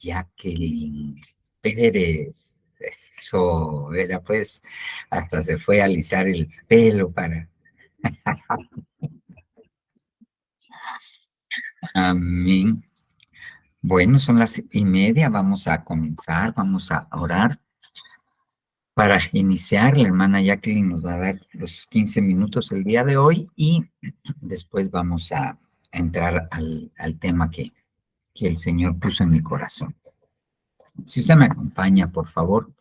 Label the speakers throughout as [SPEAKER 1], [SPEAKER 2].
[SPEAKER 1] Jacqueline Pérez. Eso, era pues, hasta se fue a alisar el pelo para... Amén. Bueno, son las 7:30, vamos a comenzar, vamos a orar. Para iniciar, la hermana Jacqueline nos va a dar los 15 minutos el día de hoy y después vamos a entrar al tema que el Señor puso en mi corazón. Si usted me acompaña, por favor,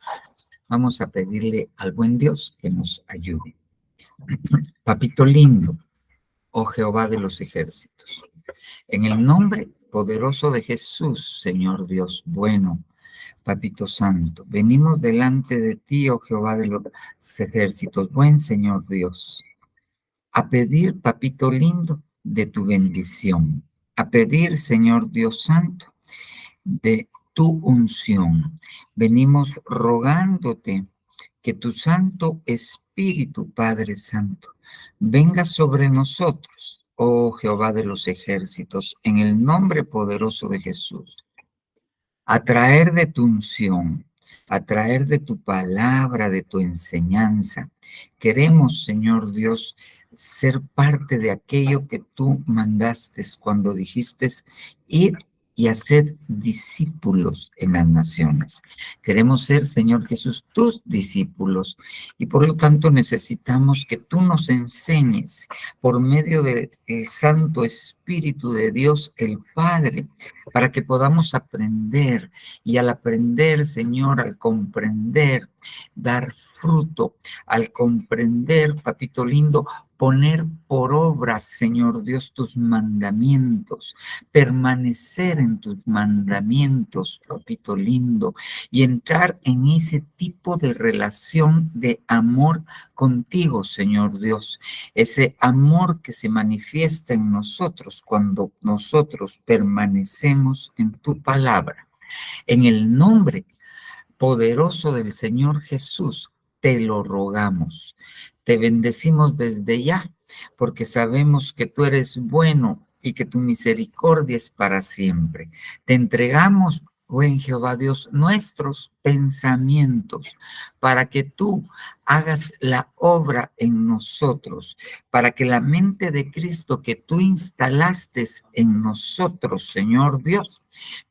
[SPEAKER 1] vamos a pedirle al buen Dios que nos ayude. Papito lindo, oh Jehová de los ejércitos, en el nombre poderoso de Jesús, Señor Dios bueno, Papito Santo, venimos delante de ti, oh Jehová de los ejércitos, buen Señor Dios, a pedir, Papito lindo, de tu bendición, a pedir, Señor Dios Santo, de tu unción. Venimos rogándote que tu Santo Espíritu, Padre Santo, venga sobre nosotros, oh Jehová de los ejércitos, en el nombre poderoso de Jesús, a traer de tu unción, a traer de tu palabra, de tu enseñanza. Queremos, Señor Dios, ser parte de aquello que tú mandaste cuando dijiste, id y hacer discípulos en las naciones. Queremos ser, Señor Jesús, tus discípulos y por lo tanto necesitamos que tú nos enseñes por medio del Santo Espíritu de Dios el Padre, para que podamos aprender y al aprender, Señor, al comprender, dar fruto, al comprender, papito lindo, poner por obra, Señor Dios, tus mandamientos, permanecer en tus mandamientos, papito lindo, y entrar en ese tipo de relación de amor contigo, Señor Dios, ese amor que se manifiesta en nosotros cuando nosotros permanecemos en tu palabra. En el nombre poderoso del Señor Jesús, te lo rogamos. Te bendecimos desde ya, porque sabemos que tú eres bueno y que tu misericordia es para siempre. Te entregamos, buen Jehová Dios, nuestros pensamientos para que tú hagas la obra en nosotros, para que la mente de Cristo que tú instalaste en nosotros, Señor Dios,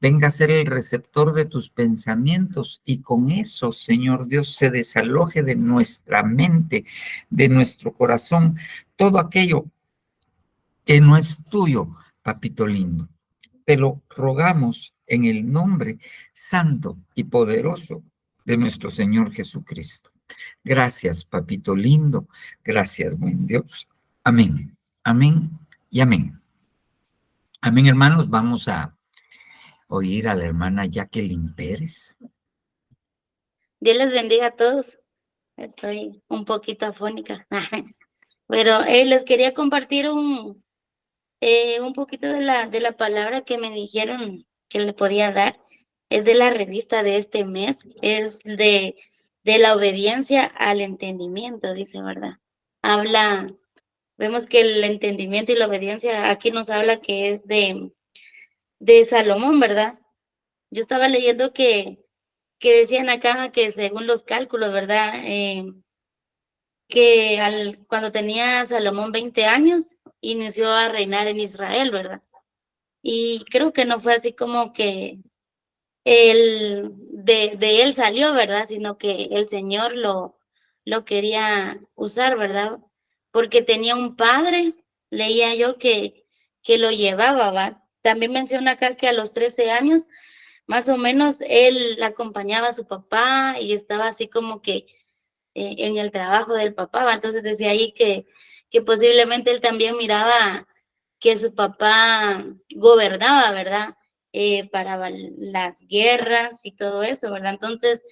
[SPEAKER 1] venga a ser el receptor de tus pensamientos y con eso, Señor Dios, se desaloje de nuestra mente, de nuestro corazón, todo aquello que no es tuyo, papito lindo. Te lo rogamos en el nombre santo y poderoso de nuestro Señor Jesucristo. Gracias, papito lindo. Gracias, buen Dios. Amén. Amén y amén. Amén, hermanos. Vamos a oír a la hermana Jacqueline Pérez.
[SPEAKER 2] Dios les bendiga a todos. Estoy un poquito afónica, pero les quería compartir un poquito de la palabra que me dijeron que le podía dar. Es de la revista de este mes, es de la obediencia al entendimiento, dice, ¿verdad? Vemos que el entendimiento y la obediencia aquí nos habla que es de Salomón, ¿verdad? Yo estaba leyendo que decían acá que según los cálculos, ¿verdad? Que cuando tenía Salomón 20 años, inició a reinar en Israel, ¿verdad? Y creo que no fue así como que de él salió, ¿verdad? Sino que el Señor lo quería usar, ¿verdad? Porque tenía un padre, leía yo que lo llevaba, ¿va? También menciona acá que a los 13 años más o menos él acompañaba a su papá y estaba así como que en el trabajo del papá, ¿va? Entonces decía ahí que posiblemente él también miraba que su papá gobernaba, ¿verdad? Para las guerras y todo eso, ¿verdad? Entonces,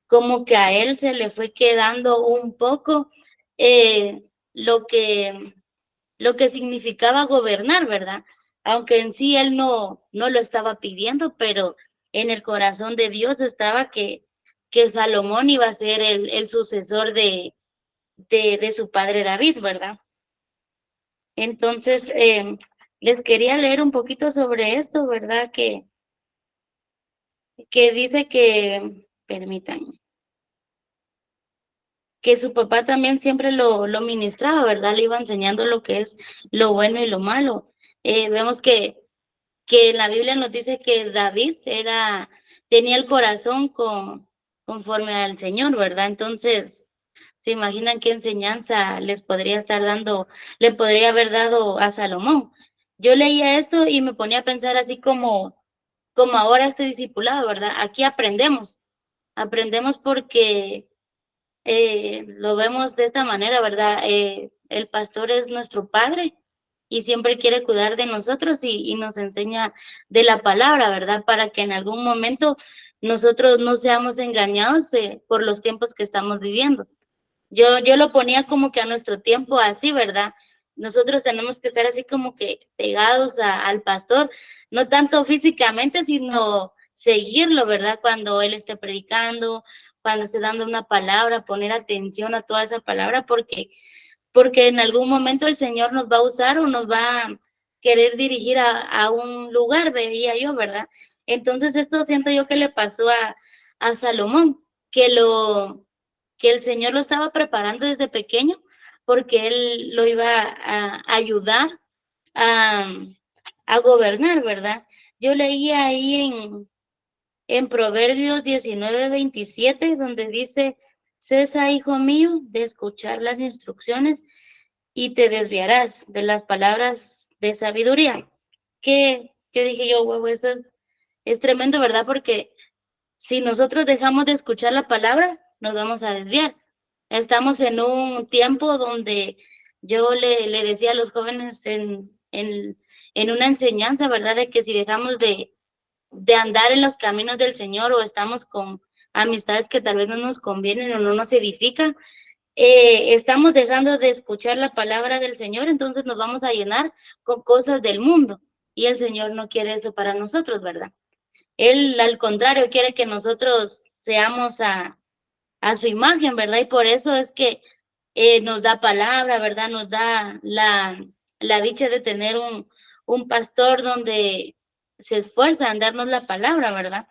[SPEAKER 2] como que a él se le fue quedando un poco eh, lo que, lo que significaba gobernar, ¿verdad? Aunque en sí él no lo estaba pidiendo, pero en el corazón de Dios estaba que Salomón iba a ser el sucesor de su padre David, ¿verdad? Entonces, les quería leer un poquito sobre esto, ¿verdad? que dice que, permítanme, que su papá también siempre lo ministraba, ¿verdad? Le iba enseñando lo que es lo bueno y lo malo. Vemos que en la Biblia nos dice que David tenía el corazón conforme al Señor, ¿verdad? Entonces, ¿se imaginan qué enseñanza le podría haber dado a Salomón? Yo leía esto y me ponía a pensar así como ahora este discipulado, ¿verdad? Aquí aprendemos porque lo vemos de esta manera, ¿verdad? El pastor es nuestro padre y siempre quiere cuidar de nosotros y nos enseña de la palabra, ¿verdad? Para que en algún momento nosotros no seamos engañados por los tiempos que estamos viviendo. Yo lo ponía como que a nuestro tiempo así, ¿verdad? Nosotros tenemos que estar así como que pegados al pastor, no tanto físicamente, sino seguirlo, ¿verdad? Cuando él esté predicando, cuando esté dando una palabra, poner atención a toda esa palabra, porque en algún momento el Señor nos va a usar o nos va a querer dirigir a un lugar, veía yo, ¿verdad? Entonces esto siento yo que le pasó a Salomón, que que el Señor lo estaba preparando desde pequeño porque él lo iba a ayudar a, a gobernar, ¿verdad? Yo leía ahí en Proverbios 19:27, donde dice, cesa, hijo mío, de escuchar las instrucciones y te desviarás de las palabras de sabiduría. Que yo dije yo, wow, eso es tremendo, ¿verdad? Porque si nosotros dejamos de escuchar la palabra, nos vamos a desviar. Estamos en un tiempo donde yo le decía a los jóvenes en una enseñanza, ¿verdad? De que si dejamos de andar en los caminos del Señor o estamos con amistades que tal vez no nos convienen o no nos edifican, estamos dejando de escuchar la palabra del Señor, entonces nos vamos a llenar con cosas del mundo. Y el Señor no quiere eso para nosotros, ¿verdad? Él, al contrario, quiere que nosotros seamos a su imagen, ¿verdad? Y por eso es que nos da palabra, ¿verdad? Nos da la dicha de tener un pastor donde se esfuerza en darnos la palabra, ¿verdad?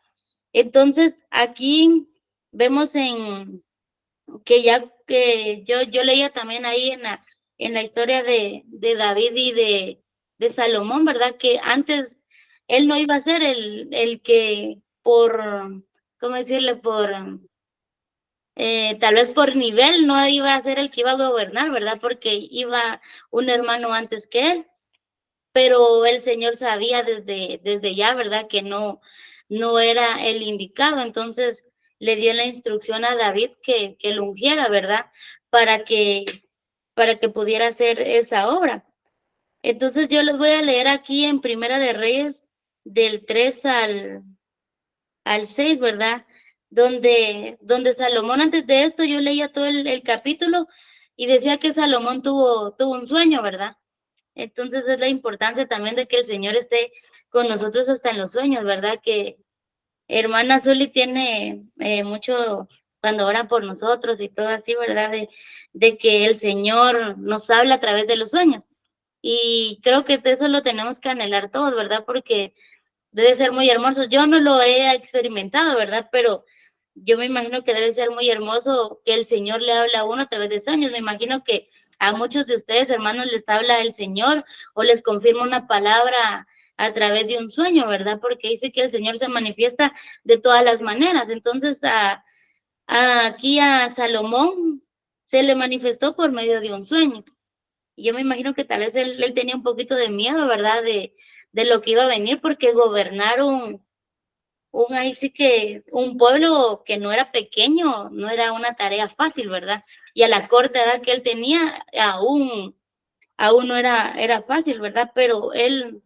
[SPEAKER 2] Entonces, aquí vemos que ya que yo leía también ahí en la historia de David y de Salomón, ¿verdad? Que antes él no iba a ser el que ¿cómo decirle? Tal vez por nivel no iba a ser el que iba a gobernar, ¿verdad? Porque iba un hermano antes que él, pero el Señor sabía desde ya, ¿verdad? Que no era el indicado, entonces le dio la instrucción a David que lo ungiera, ¿verdad? Para para que pudiera hacer esa obra. Entonces yo les voy a leer aquí en Primera de Reyes del 3 al 6, ¿verdad? Donde Salomón, antes de esto, yo leía todo el capítulo y decía que Salomón tuvo un sueño, ¿verdad? Entonces es la importancia también de que el Señor esté con nosotros hasta en los sueños, ¿verdad? Que hermana Zuli tiene mucho cuando ora por nosotros y todo así, ¿verdad? De que el Señor nos habla a través de los sueños. Y creo que eso lo tenemos que anhelar todos, ¿verdad? Porque debe ser muy hermoso. Yo no lo he experimentado, ¿verdad? Pero yo me imagino que debe ser muy hermoso que el Señor le habla a uno a través de sueños. Me imagino que a muchos de ustedes, hermanos, les habla el Señor o les confirma una palabra a través de un sueño, ¿verdad? Porque dice que el Señor se manifiesta de todas las maneras. Entonces, aquí a Salomón se le manifestó por medio de un sueño. Y yo me imagino que tal vez él tenía un poquito de miedo, ¿verdad? De lo que iba a venir, porque gobernar ahí sí que un pueblo que no era pequeño, no era una tarea fácil, ¿verdad? Y a la corta edad que él tenía, aún no era fácil, ¿verdad? Pero él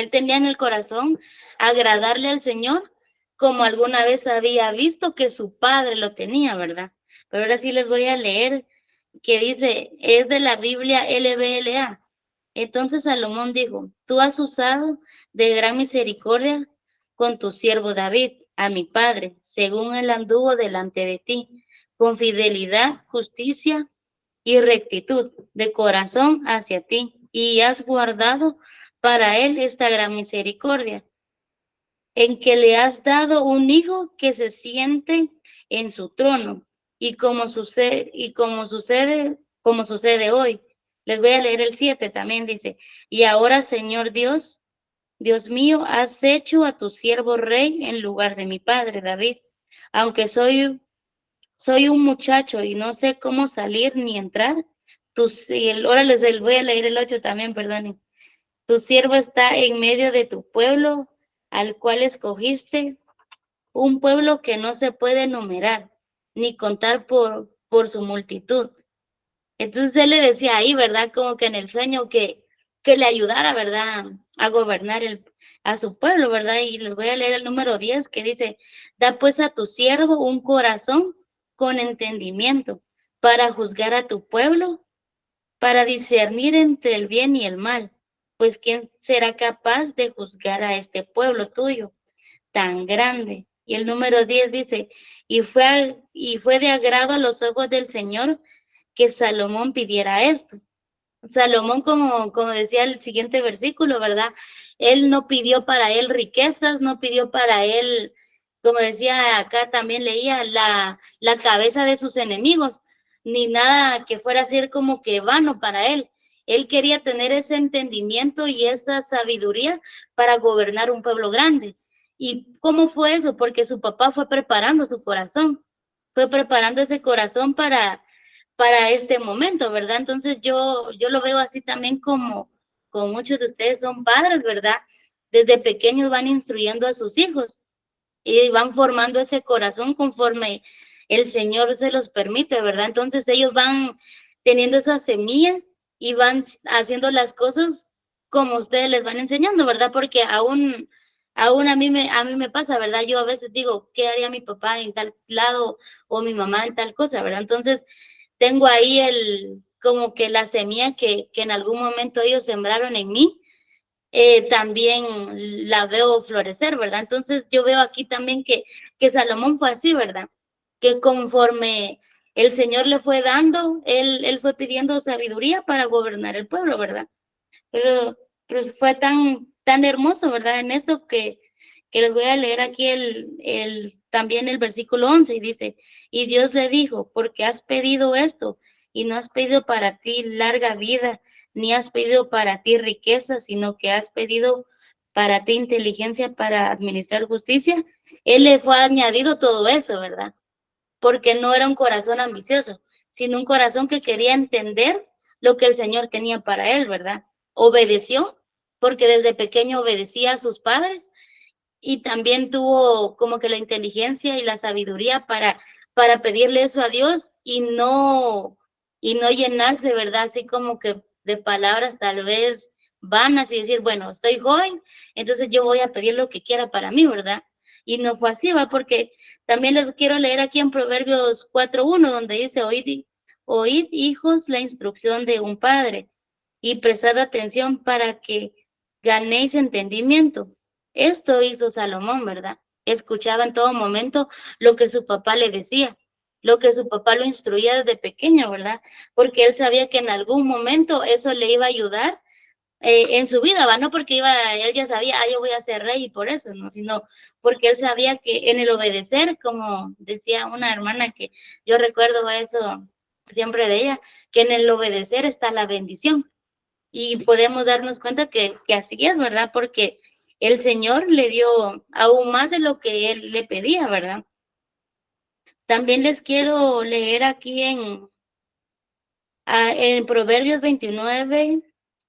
[SPEAKER 2] tenía en el corazón agradarle al Señor como alguna vez había visto que su padre lo tenía, ¿verdad? Pero ahora sí les voy a leer que dice, es de la Biblia LBLA. Entonces Salomón dijo, tú has usado de gran misericordia con tu siervo David, a mi padre, según él anduvo delante de ti, con fidelidad, justicia y rectitud de corazón hacia ti, y has guardado para él esta gran misericordia. en que le has dado un hijo que se siente en su trono, como sucede hoy. Les voy a leer el 7 también, dice, y ahora, Señor Dios, Dios mío, has hecho a tu siervo rey en lugar de mi padre David, aunque soy un muchacho y no sé cómo salir ni entrar. Ahora les voy a leer el 8 también, perdonen. Tu siervo está en medio de tu pueblo, al cual escogiste, un pueblo que no se puede enumerar ni contar por su multitud. Entonces él le decía ahí, ¿verdad? Como que en el sueño que le ayudara, ¿verdad? A gobernar a su pueblo, ¿verdad? Y les voy a leer el número 10 que dice, da pues a tu siervo un corazón con entendimiento para juzgar a tu pueblo, para discernir entre el bien y el mal, pues ¿quién será capaz de juzgar a este pueblo tuyo tan grande? Y el número 10 dice, y fue de agrado a los ojos del Señor que Salomón pidiera esto. Salomón, como decía el siguiente versículo, ¿verdad? Él no pidió para él riquezas, no pidió para él, como decía acá también leía, la cabeza de sus enemigos, ni nada que fuera a ser como que vano para él. Él quería tener ese entendimiento y esa sabiduría para gobernar un pueblo grande. ¿Y cómo fue eso? Porque su papá fue preparando su corazón, fue preparando ese corazón para este momento, ¿verdad? Entonces yo lo veo así también como muchos de ustedes son padres, ¿verdad? Desde pequeños van instruyendo a sus hijos y van formando ese corazón conforme el Señor se los permite, ¿verdad? Entonces ellos van teniendo esa semilla y van haciendo las cosas como ustedes les van enseñando, ¿verdad? Porque aún a mí me pasa, ¿verdad? Yo a veces digo, ¿qué haría mi papá en tal lado o mi mamá en tal cosa, ¿verdad? Entonces tengo ahí como que la semilla que en algún momento ellos sembraron en mí, también la veo florecer, ¿verdad? Entonces yo veo aquí también que Salomón fue así, ¿verdad? Que conforme el Señor le fue dando, él fue pidiendo sabiduría para gobernar el pueblo, ¿verdad? Pero, pero fue tan hermoso, ¿verdad? En esto que les voy a leer aquí también el versículo 11 y dice, y Dios le dijo, porque has pedido esto y no has pedido para ti larga vida, ni has pedido para ti riqueza, sino que has pedido para ti inteligencia para administrar justicia. Él le fue añadido todo eso, ¿verdad? Porque no era un corazón ambicioso, sino un corazón que quería entender lo que el Señor tenía para él, ¿verdad? Obedeció, porque desde pequeño obedecía a sus padres y también tuvo como que la inteligencia y la sabiduría para pedirle eso a Dios y no llenarse, ¿verdad? Así como que de palabras tal vez vanas y decir, bueno, estoy joven, entonces yo voy a pedir lo que quiera para mí, ¿verdad? Y no fue así, ¿va? Porque también les quiero leer aquí en Proverbios 4:1, donde dice, oíd, hijos, la instrucción de un padre y prestad atención para que ganéis entendimiento. Esto hizo Salomón, ¿verdad? Escuchaba en todo momento lo que su papá le decía, lo que su papá lo instruía desde pequeño, ¿verdad? Porque él sabía que en algún momento eso le iba a ayudar en su vida, ¿va? No porque él ya sabía, yo voy a ser rey y por eso, ¿no? Sino porque él sabía que en el obedecer, como decía una hermana que yo recuerdo eso siempre de ella, que en el obedecer está la bendición. Y podemos darnos cuenta que así es, ¿verdad? Porque el Señor le dio aún más de lo que él le pedía, ¿verdad? También les quiero leer aquí en Proverbios 29,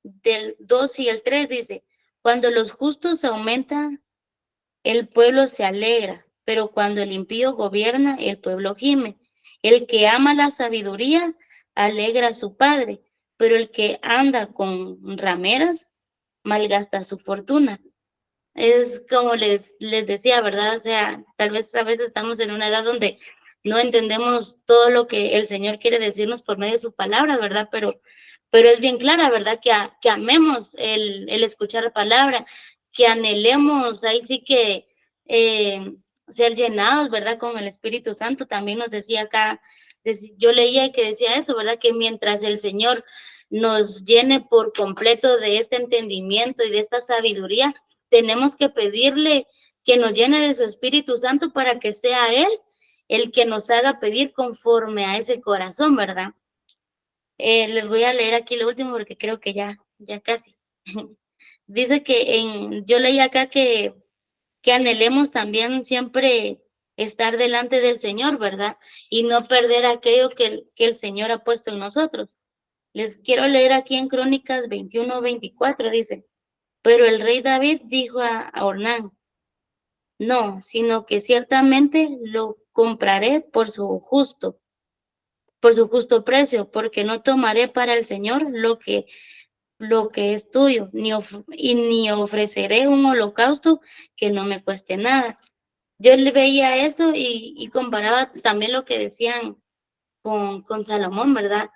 [SPEAKER 2] del 2 y el 3, dice, cuando los justos aumentan, el pueblo se alegra, pero cuando el impío gobierna, el pueblo gime. El que ama la sabiduría alegra a su padre, pero el que anda con rameras malgasta su fortuna. Es como les decía, ¿verdad? O sea, tal vez a veces estamos en una edad donde no entendemos todo lo que el Señor quiere decirnos por medio de su palabra, ¿verdad? Pero es bien clara, ¿verdad? Que amemos el escuchar la palabra, que anhelemos, ahí sí que ser llenados, ¿verdad? Con el Espíritu Santo. También nos decía acá, yo leía que decía eso, ¿verdad? Que mientras el Señor nos llene por completo de este entendimiento y de esta sabiduría, tenemos que pedirle que nos llene de su Espíritu Santo para que sea Él el que nos haga pedir conforme a ese corazón, ¿verdad? Les voy a leer aquí lo último porque creo que ya casi. Dice yo leí acá que anhelemos también siempre estar delante del Señor, ¿verdad? Y no perder aquello que el Señor ha puesto en nosotros. Les quiero leer aquí en Crónicas 21:24, dice, pero el rey David dijo a Ornán, no, sino que ciertamente lo compraré por su justo precio, porque no tomaré para el Señor lo que es tuyo, ni ofreceré un holocausto que no me cueste nada. Yo le veía eso y comparaba también lo que decían con Salomón, ¿verdad?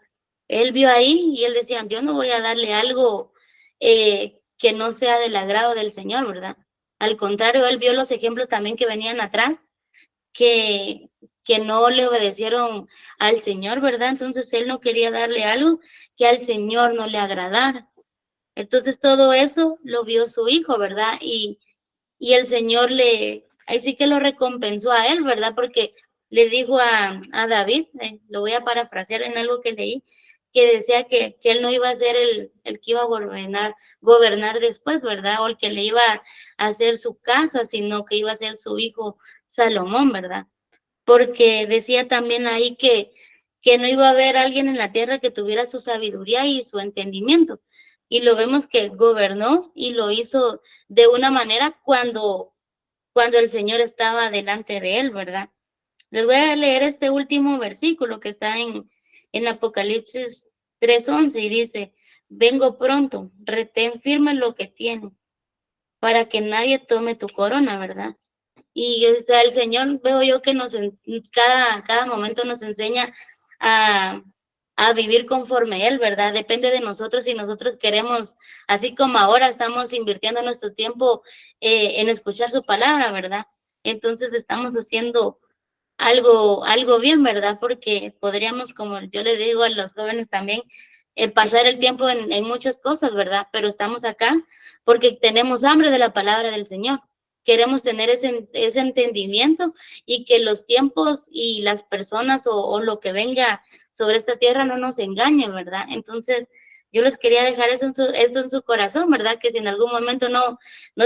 [SPEAKER 2] Él vio ahí y él decía, yo no voy a darle algo que no sea del agrado del Señor, ¿verdad? Al contrario, él vio los ejemplos también que venían atrás, que, que no le obedecieron al Señor, ¿verdad? Entonces él no quería darle algo que al Señor no le agradara. Entonces todo eso lo vio su hijo, ¿verdad? Y el Señor ahí sí que lo recompensó a él, ¿verdad? Porque le dijo a David, lo voy a parafrasear en algo que leí, que decía que él no iba a ser el que iba a gobernar después, ¿verdad? O el que le iba a hacer su casa, sino que iba a ser su hijo Salomón, ¿verdad? Porque decía también ahí que no iba a haber alguien en la tierra que tuviera su sabiduría y su entendimiento. Y lo vemos que gobernó y lo hizo de una manera cuando el Señor estaba delante de él, ¿verdad? Les voy a leer este último versículo que está en Apocalipsis 3:11 y dice, vengo pronto, retén firme lo que tienes, para que nadie tome tu corona, ¿verdad? Y o sea, el Señor veo yo que cada momento nos enseña a, a vivir conforme Él, ¿verdad? Depende de nosotros si nosotros queremos, así como ahora estamos invirtiendo nuestro tiempo en escuchar su palabra, ¿verdad? Entonces estamos haciendo algo bien, ¿verdad? Porque podríamos, como yo le digo a los jóvenes también, pasar el tiempo en muchas cosas, ¿verdad? Pero estamos acá porque tenemos hambre de la palabra del Señor. Queremos tener ese entendimiento y que los tiempos y las personas o lo que venga sobre esta tierra no nos engañen, ¿verdad? Entonces, yo les quería dejar eso en su corazón, ¿verdad? Que si en algún momento no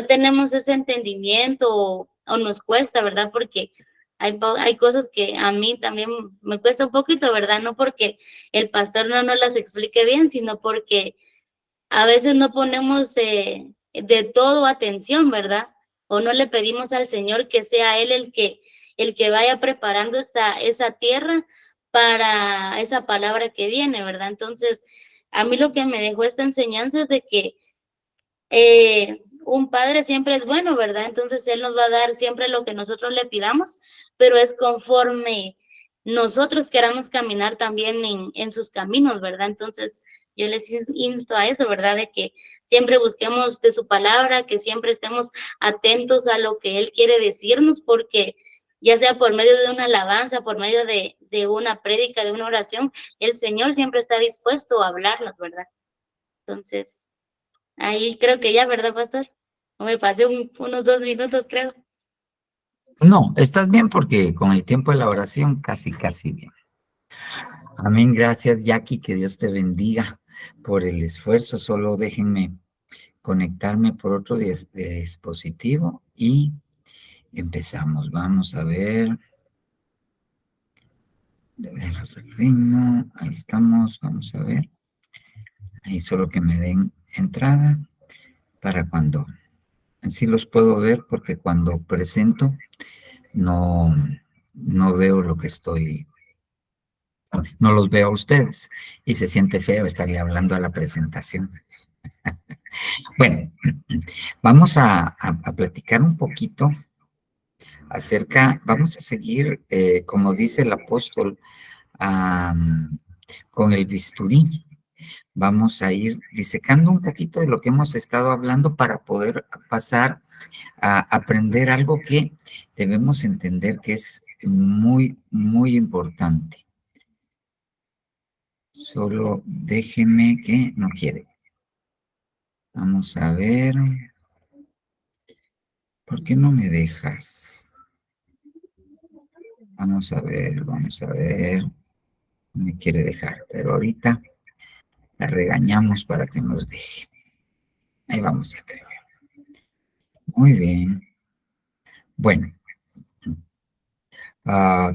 [SPEAKER 2] tenemos ese entendimiento o nos cuesta, ¿verdad? Porque hay cosas que a mí también me cuesta un poquito, ¿verdad? No porque el pastor no nos las explique bien, sino porque a veces no ponemos de todo atención, ¿verdad? O no le pedimos al Señor que sea Él el que vaya preparando esa tierra para esa palabra que viene, ¿verdad? Entonces, a mí lo que me dejó esta enseñanza es de que un padre siempre es bueno, ¿verdad? Entonces Él nos va a dar siempre lo que nosotros le pidamos, pero es conforme nosotros queramos caminar también en sus caminos, ¿verdad? Entonces yo les insto a eso, ¿verdad? De que siempre busquemos de su palabra, que siempre estemos atentos a lo que Él quiere decirnos, porque ya sea por medio de una alabanza, por medio de una prédica, de una oración, el Señor siempre está dispuesto a hablarnos, ¿verdad? Entonces, ahí creo que ya, ¿verdad, pastor? O me pasé unos 2 minutos, creo.
[SPEAKER 1] No, estás bien porque con el tiempo de la oración casi bien. Amén, gracias Jackie, que Dios te bendiga por el esfuerzo. Solo déjenme conectarme por otro dispositivo y empezamos. Vamos a ver. Dedos el ritmo, ahí estamos, vamos a ver. Ahí solo que me den entrada para cuando. Así los puedo ver porque cuando presento no, no veo lo que estoy, no los veo a ustedes y se siente feo estarle hablando a la presentación. Bueno, vamos a platicar un poquito vamos a seguir, como dice el apóstol, con el bisturí. Vamos a ir disecando un poquito de lo que hemos estado hablando para poder pasar a aprender algo que debemos entender que es muy importante. Solo déjeme que no quiere. Vamos a ver. ¿Por qué no me dejas? Vamos a ver, vamos a ver. No me quiere dejar, pero ahorita la regañamos para que nos deje. Ahí vamos a creer. Muy bien. Bueno, ah,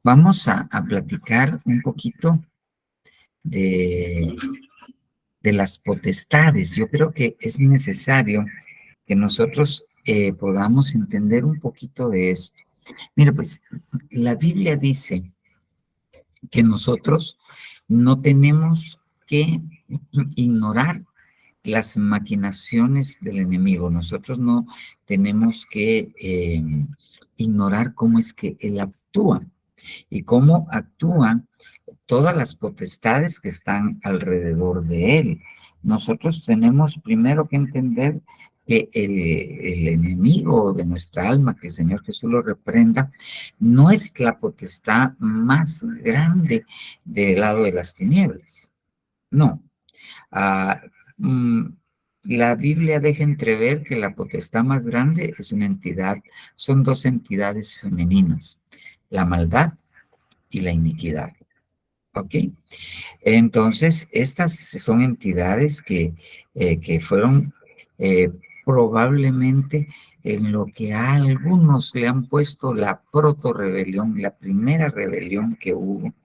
[SPEAKER 1] vamos a platicar un poquito de, de las potestades. Yo creo que es necesario que nosotros podamos entender un poquito de esto. Mira, pues la Biblia dice que nosotros no tenemos que ignorar las maquinaciones del enemigo. Nosotros no tenemos que ignorar cómo es que él actúa y cómo actúan todas las potestades que están alrededor de él. Nosotros tenemos primero que entender que el enemigo de nuestra alma, que el Señor Jesús lo reprenda, no es la potestad más grande del lado de las tinieblas. No. Ah, mm, la Biblia deja entrever que la potestad más grande es una entidad, son dos entidades femeninas, la maldad y la iniquidad. ¿Ok? Entonces, estas son entidades que fueron probablemente en lo que a algunos le han puesto la proto-rebelión, la primera rebelión que hubo,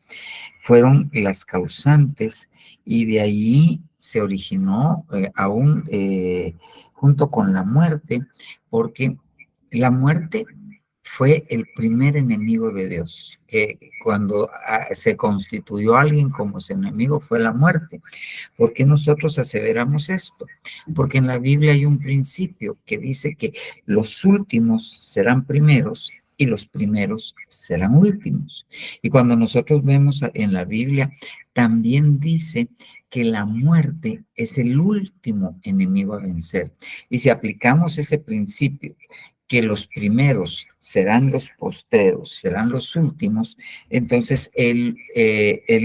[SPEAKER 1] fueron las causantes y de ahí se originó aún junto con la muerte, porque la muerte fue el primer enemigo de Dios, que cuando se constituyó alguien como su enemigo fue la muerte. ¿Por qué nosotros aseveramos esto? Porque en la Biblia hay un principio que dice que los últimos serán primeros y los primeros serán últimos. Y cuando nosotros vemos en la Biblia, también dice que la muerte es el último enemigo a vencer. Y si aplicamos ese principio, que los primeros serán los postreros, serán los últimos, entonces el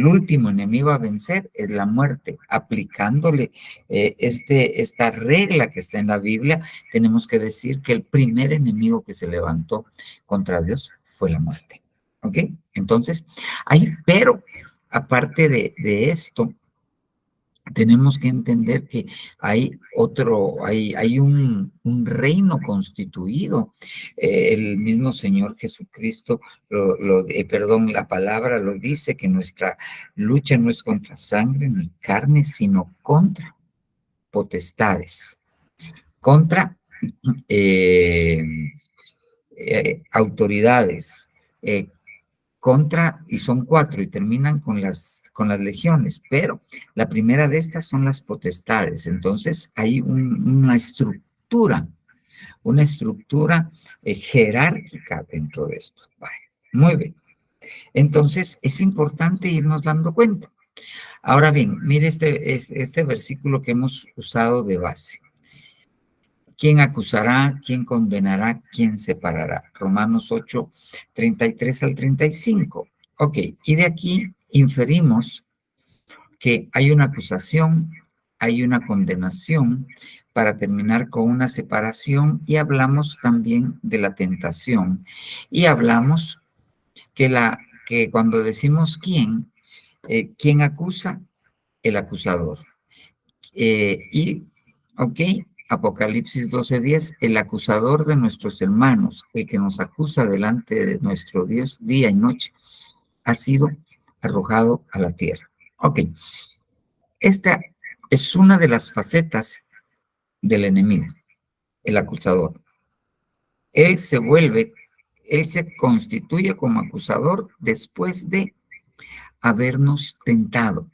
[SPEAKER 1] último enemigo a vencer es la muerte. Aplicándole esta regla que está en la Biblia, tenemos que decir que el primer enemigo que se levantó contra Dios fue la muerte. ¿Ok? Entonces, pero aparte de esto, tenemos que entender que hay un reino constituido. El mismo Señor Jesucristo, perdón, la palabra lo dice, que nuestra lucha no es contra sangre ni carne, sino contra potestades, contra eh, autoridades, y son 4 y terminan con las legiones, pero la primera de estas son las potestades. Entonces hay una estructura jerárquica dentro de esto. Vale, muy bien. Entonces es importante irnos dando cuenta. Ahora bien, mire este versículo que hemos usado de base. ¿Quién acusará? ¿Quién condenará? ¿Quién separará? Romanos 8, 33 al 35. Ok, y de aquí inferimos que hay una acusación, hay una condenación, para terminar con una separación, y hablamos también de la tentación. Y hablamos que cuando decimos ¿quién acusa? El acusador. Ok, Apocalipsis 12:10, el acusador de nuestros hermanos, el que nos acusa delante de nuestro Dios día y noche, ha sido arrojado a la tierra. Ok, esta es una de las facetas del enemigo, el acusador. Él se constituye como acusador después de habernos tentado.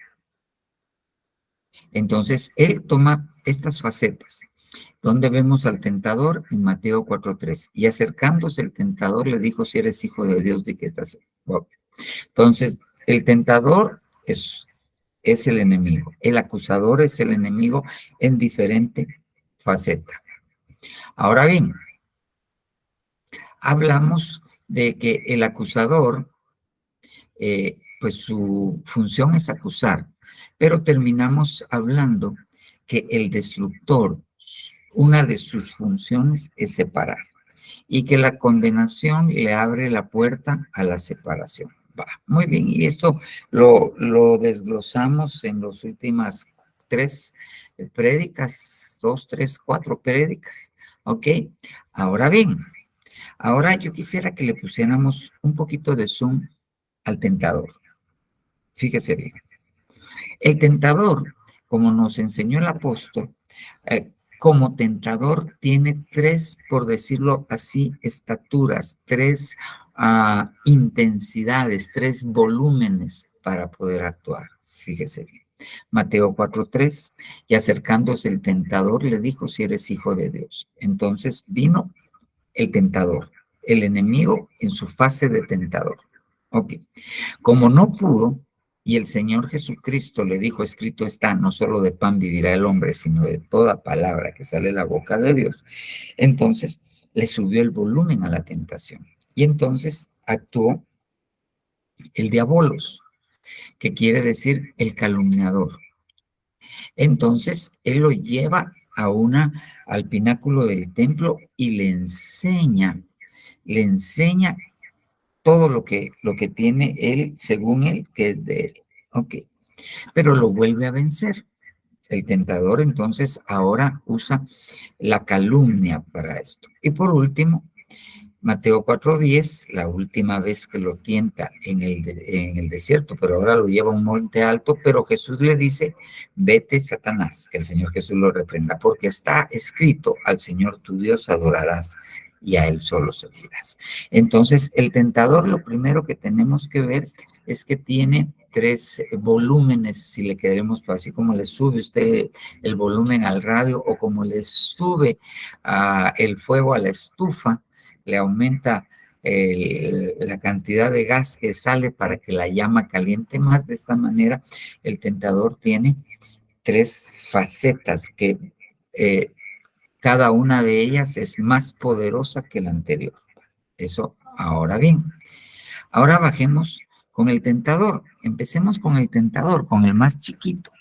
[SPEAKER 1] Entonces, él toma estas facetas. ¿Dónde vemos al tentador? En Mateo 4:3. Y acercándose el tentador le dijo, si eres hijo de Dios, di que estás. Entonces, el tentador es el enemigo. El acusador es el enemigo en diferente faceta. Ahora bien, hablamos de que el acusador, pues su función es acusar, pero terminamos hablando que el destructor, una de sus funciones es separar y que la condenación le abre la puerta a la separación. Va, muy bien, y esto lo desglosamos en las últimas 3 prédicas, 2, 3, 4 prédicas, ¿ok? Ahora bien, ahora yo quisiera que le pusiéramos un poquito de zoom al tentador. Fíjese bien. El tentador, como nos enseñó el apóstol, como tentador tiene 3, por decirlo así, estaturas, 3 intensidades, 3 volúmenes para poder actuar. Fíjese bien. Mateo 4:3, y acercándose el tentador le dijo, si eres hijo de Dios. Entonces vino el tentador, el enemigo en su fase de tentador. Ok. Como no pudo, y el Señor Jesucristo le dijo, escrito está, no solo de pan vivirá el hombre, sino de toda palabra que sale de la boca de Dios. Entonces le subió el volumen a la tentación. Y entonces actuó el diabolos, que quiere decir el calumniador. Entonces él lo lleva al pináculo del templo y le enseña todo lo que tiene él, según él, que es de él. Ok, pero lo vuelve a vencer. El tentador entonces ahora usa la calumnia para esto. Y por último, Mateo 4:10, la última vez que lo tienta en el desierto, pero ahora lo lleva a un monte alto, pero Jesús le dice, vete, Satanás, que el Señor Jesús lo reprenda, porque está escrito, al Señor tu Dios adorarás y a Él solo servirás. Entonces, el tentador, lo primero que tenemos que ver es que tiene 3 volúmenes, si le queremos, así como le sube usted el volumen al radio o como le sube el fuego a la estufa, le aumenta la cantidad de gas que sale para que la llama caliente más. De esta manera, el tentador tiene 3 facetas que cada una de ellas es más poderosa que la anterior. Eso, ahora bien. Ahora bajemos con el tentador. Empecemos con el tentador, con el más chiquito.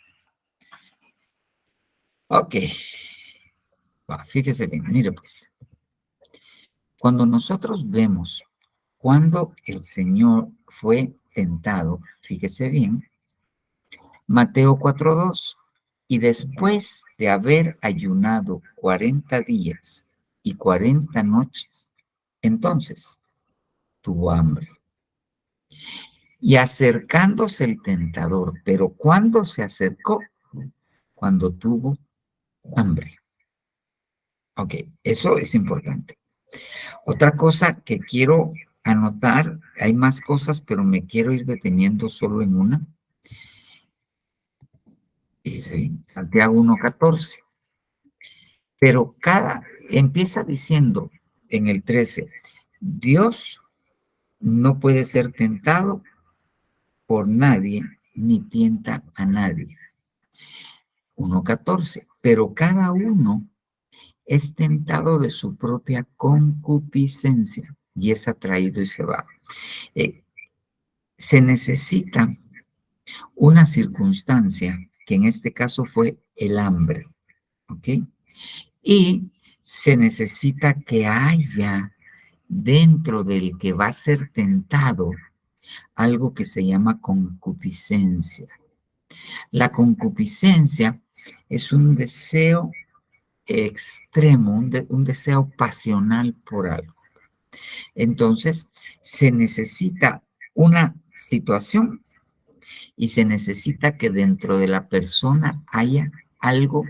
[SPEAKER 1] Ok. Fíjese bien, mire pues. Cuando nosotros vemos cuando el Señor fue tentado, fíjese bien, Mateo 4:2, y después de haber ayunado 40 días y 40 noches, entonces tuvo hambre. Y acercándose el tentador, pero ¿cuándo se acercó? Cuando tuvo hambre. Ok, eso es importante. Otra cosa que quiero anotar, hay más cosas, pero me quiero ir deteniendo solo en una. Dice Santiago 1:14. Pero empieza diciendo en el 13, Dios no puede ser tentado por nadie, ni tienta a nadie. 1:14. Pero cada uno es tentado de su propia concupiscencia y es atraído y se va. Se necesita una circunstancia que en este caso fue el hambre, ¿ok? Y se necesita que haya dentro del que va a ser tentado algo que se llama concupiscencia. La concupiscencia es un deseo extremo, un deseo pasional por algo. Entonces, se necesita una situación y se necesita que dentro de la persona haya algo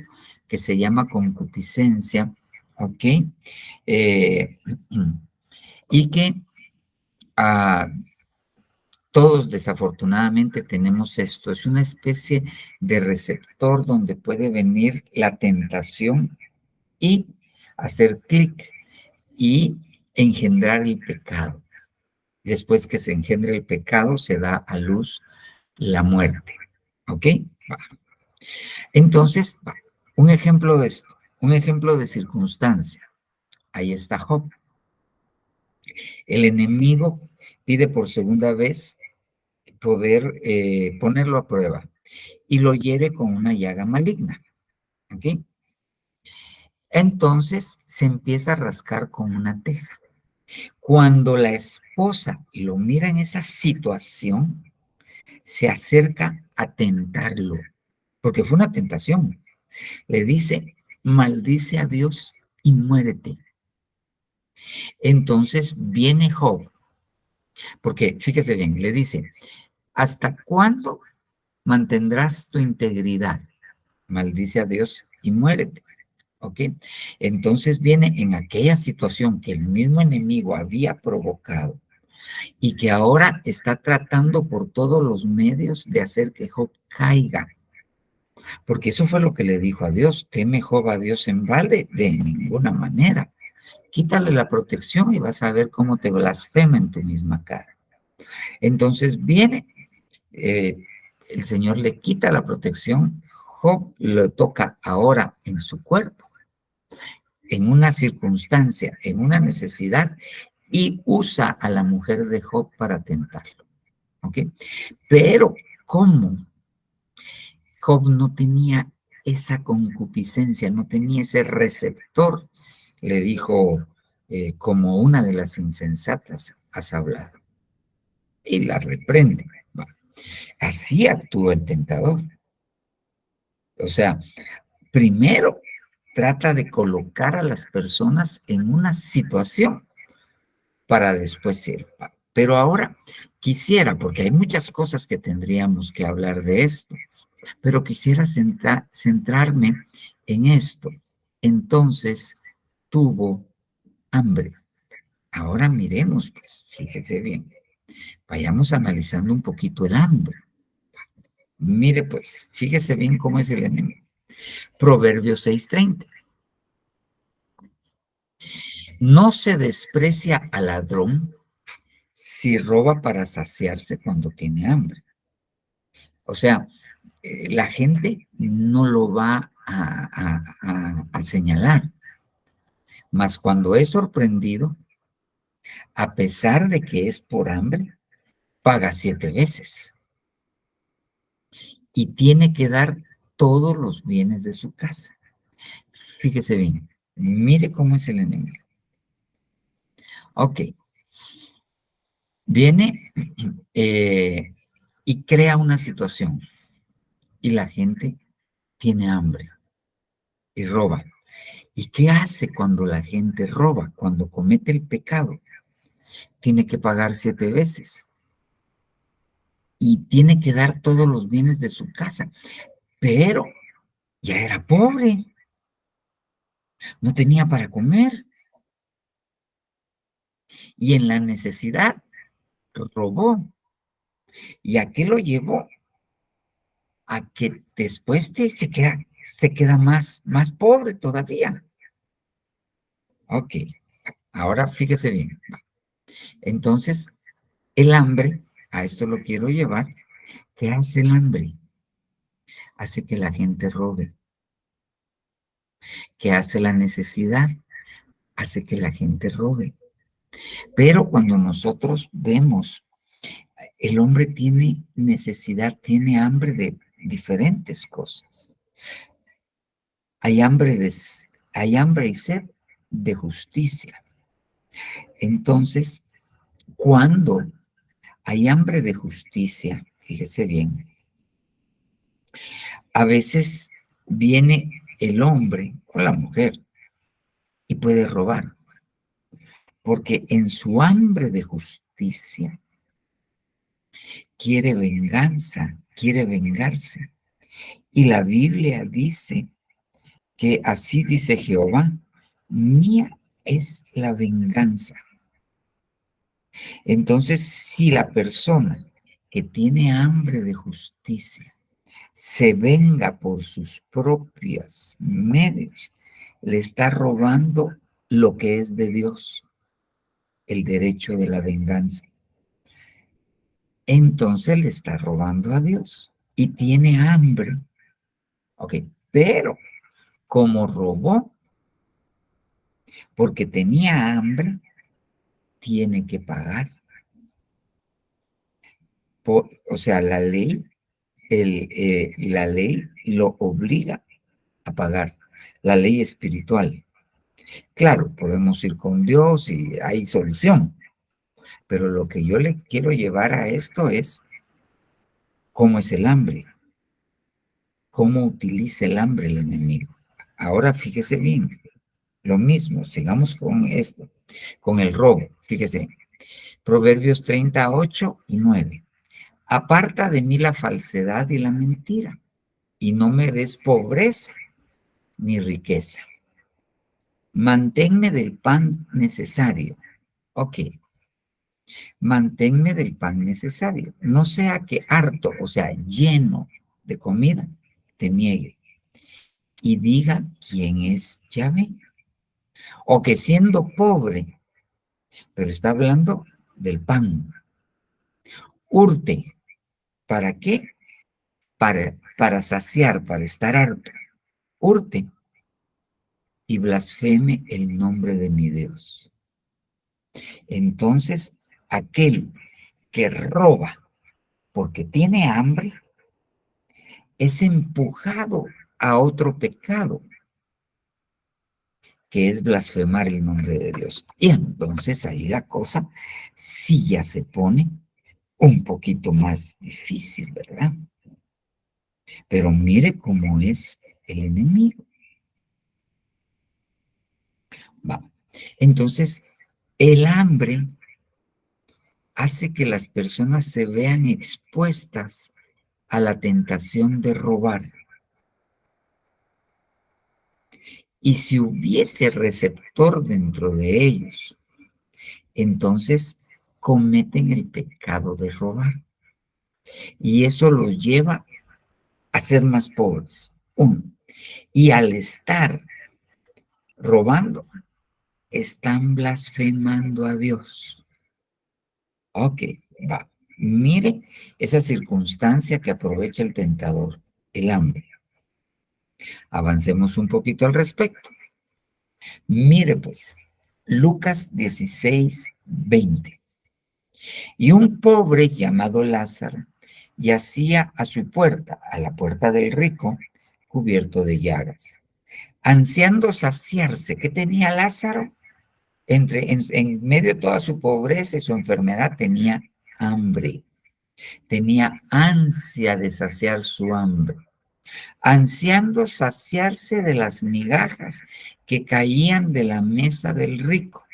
[SPEAKER 1] que se llama concupiscencia, ¿ok? Y que todos desafortunadamente tenemos esto. Es una especie de receptor donde puede venir la tentación y hacer clic y engendrar el pecado. Después que se engendra el pecado, se da a luz la muerte. ¿Ok? Va. Entonces, un ejemplo de esto, un ejemplo de circunstancia. Ahí está Job. El enemigo pide por segunda vez poder ponerlo a prueba y lo hiere con una llaga maligna. ¿Ok? Entonces se empieza a rascar con una teja. Cuando la esposa lo mira en esa situación, se acerca a tentarlo, porque fue una tentación. Le dice, maldice a Dios y muérete. Entonces viene Job, porque fíjese bien, le dice, ¿hasta cuándo mantendrás tu integridad? Maldice a Dios y muérete. ¿Ok? Entonces viene en aquella situación que el mismo enemigo había provocado y que ahora está tratando por todos los medios de hacer que Job caiga. Porque eso fue lo que le dijo a Dios, teme Job a Dios en balde, de ninguna manera. Quítale la protección y vas a ver cómo te blasfema en tu misma cara. Entonces viene, el Señor le quita la protección, Job lo toca ahora en su cuerpo, en una circunstancia, en una necesidad, y usa a la mujer de Job para tentarlo. ¿Ok? Pero, ¿cómo? Job no tenía esa concupiscencia, no tenía ese receptor. Le dijo, como una de las insensatas has hablado. Y la reprende. Así actúa el tentador. O sea, primero trata de colocar a las personas en una situación para después ir. Pero ahora quisiera, porque hay muchas cosas que tendríamos que hablar de esto, pero quisiera centrarme en esto. Entonces tuvo hambre. Ahora miremos, pues, fíjese bien, vayamos analizando un poquito el hambre. Mire, pues, fíjese bien cómo es el enemigo. Proverbios 6:30. No se desprecia al ladrón si roba para saciarse cuando tiene hambre. O sea, la gente no lo va a señalar, mas cuando es sorprendido, a pesar de que es por hambre, paga 7 veces y tiene que dar todos los bienes de su casa. Fíjese bien, mire cómo es el enemigo. Ok, viene y crea una situación y la gente tiene hambre y roba. ¿Y qué hace cuando la gente roba? Cuando comete el pecado, tiene que pagar 7 veces y tiene que dar todos los bienes de su casa, pero ya era pobre, no tenía para comer y en la necesidad robó. ¿Y a qué lo llevó? A que después se queda más pobre todavía. Ok, ahora fíjese bien. Entonces, el hambre, a esto lo quiero llevar. ¿Qué hace el hambre? Hace que la gente robe. ¿Qué hace la necesidad? Hace que la gente robe. Pero cuando nosotros vemos, el hombre tiene necesidad, tiene hambre de diferentes cosas. Hay hambre, hay hambre y sed de justicia. Entonces, cuando hay hambre de justicia, fíjese bien, a veces viene el hombre o la mujer y puede robar, porque en su hambre de justicia quiere venganza, quiere vengarse. Y la Biblia dice que así dice Jehová, mía es la venganza. Entonces, si la persona que tiene hambre de justicia se venga por sus propios medios, le está robando lo que es de Dios, el derecho de la venganza. Entonces le está robando a Dios y tiene hambre. Ok, pero como robó porque tenía hambre, tiene que pagar. O sea, la ley lo obliga a pagar. la ley espiritual. Claro, podemos ir con Dios y hay solución, pero lo que yo le quiero llevar a esto es cómo es el hambre, cómo utiliza el hambre el enemigo. Ahora fíjese bien, lo mismo, sigamos con esto, con el robo. Fíjese, Proverbios 38:9. Aparta de mí la falsedad y la mentira, y no me des pobreza ni riqueza. Manténme del pan necesario. Ok, manténme del pan necesario. No sea que harto, o sea, lleno de comida, te niegue y diga quién es Yahvé. O que siendo pobre, pero está hablando del pan, hurte. ¿Para qué? Para saciar, para estar harto. Hurte y blasfeme el nombre de mi Dios. Entonces, aquel que roba porque tiene hambre es empujado a otro pecado, que es blasfemar el nombre de Dios. Y entonces ahí la cosa sí ya se pone un poquito más difícil, ¿verdad? Pero mire cómo es el enemigo. Va. Entonces, el hambre hace que las personas se vean expuestas a la tentación de robar. Y si hubiese receptor dentro de ellos, entonces cometen el pecado de robar. Y eso los lleva a ser más pobres. Uno. Y al estar robando, están blasfemando a Dios. Ok, va. Mire esa circunstancia que aprovecha el tentador, el hambre. Avancemos un poquito al respecto. Mire pues, Lucas 16:20. Y un pobre llamado Lázaro yacía a su puerta, a la puerta del rico, cubierto de llagas, ansiando saciarse. ¿Qué tenía Lázaro? En medio de toda su pobreza y su enfermedad tenía hambre, tenía ansia de saciar su hambre, ansiando saciarse de las migajas que caían de la mesa del rico.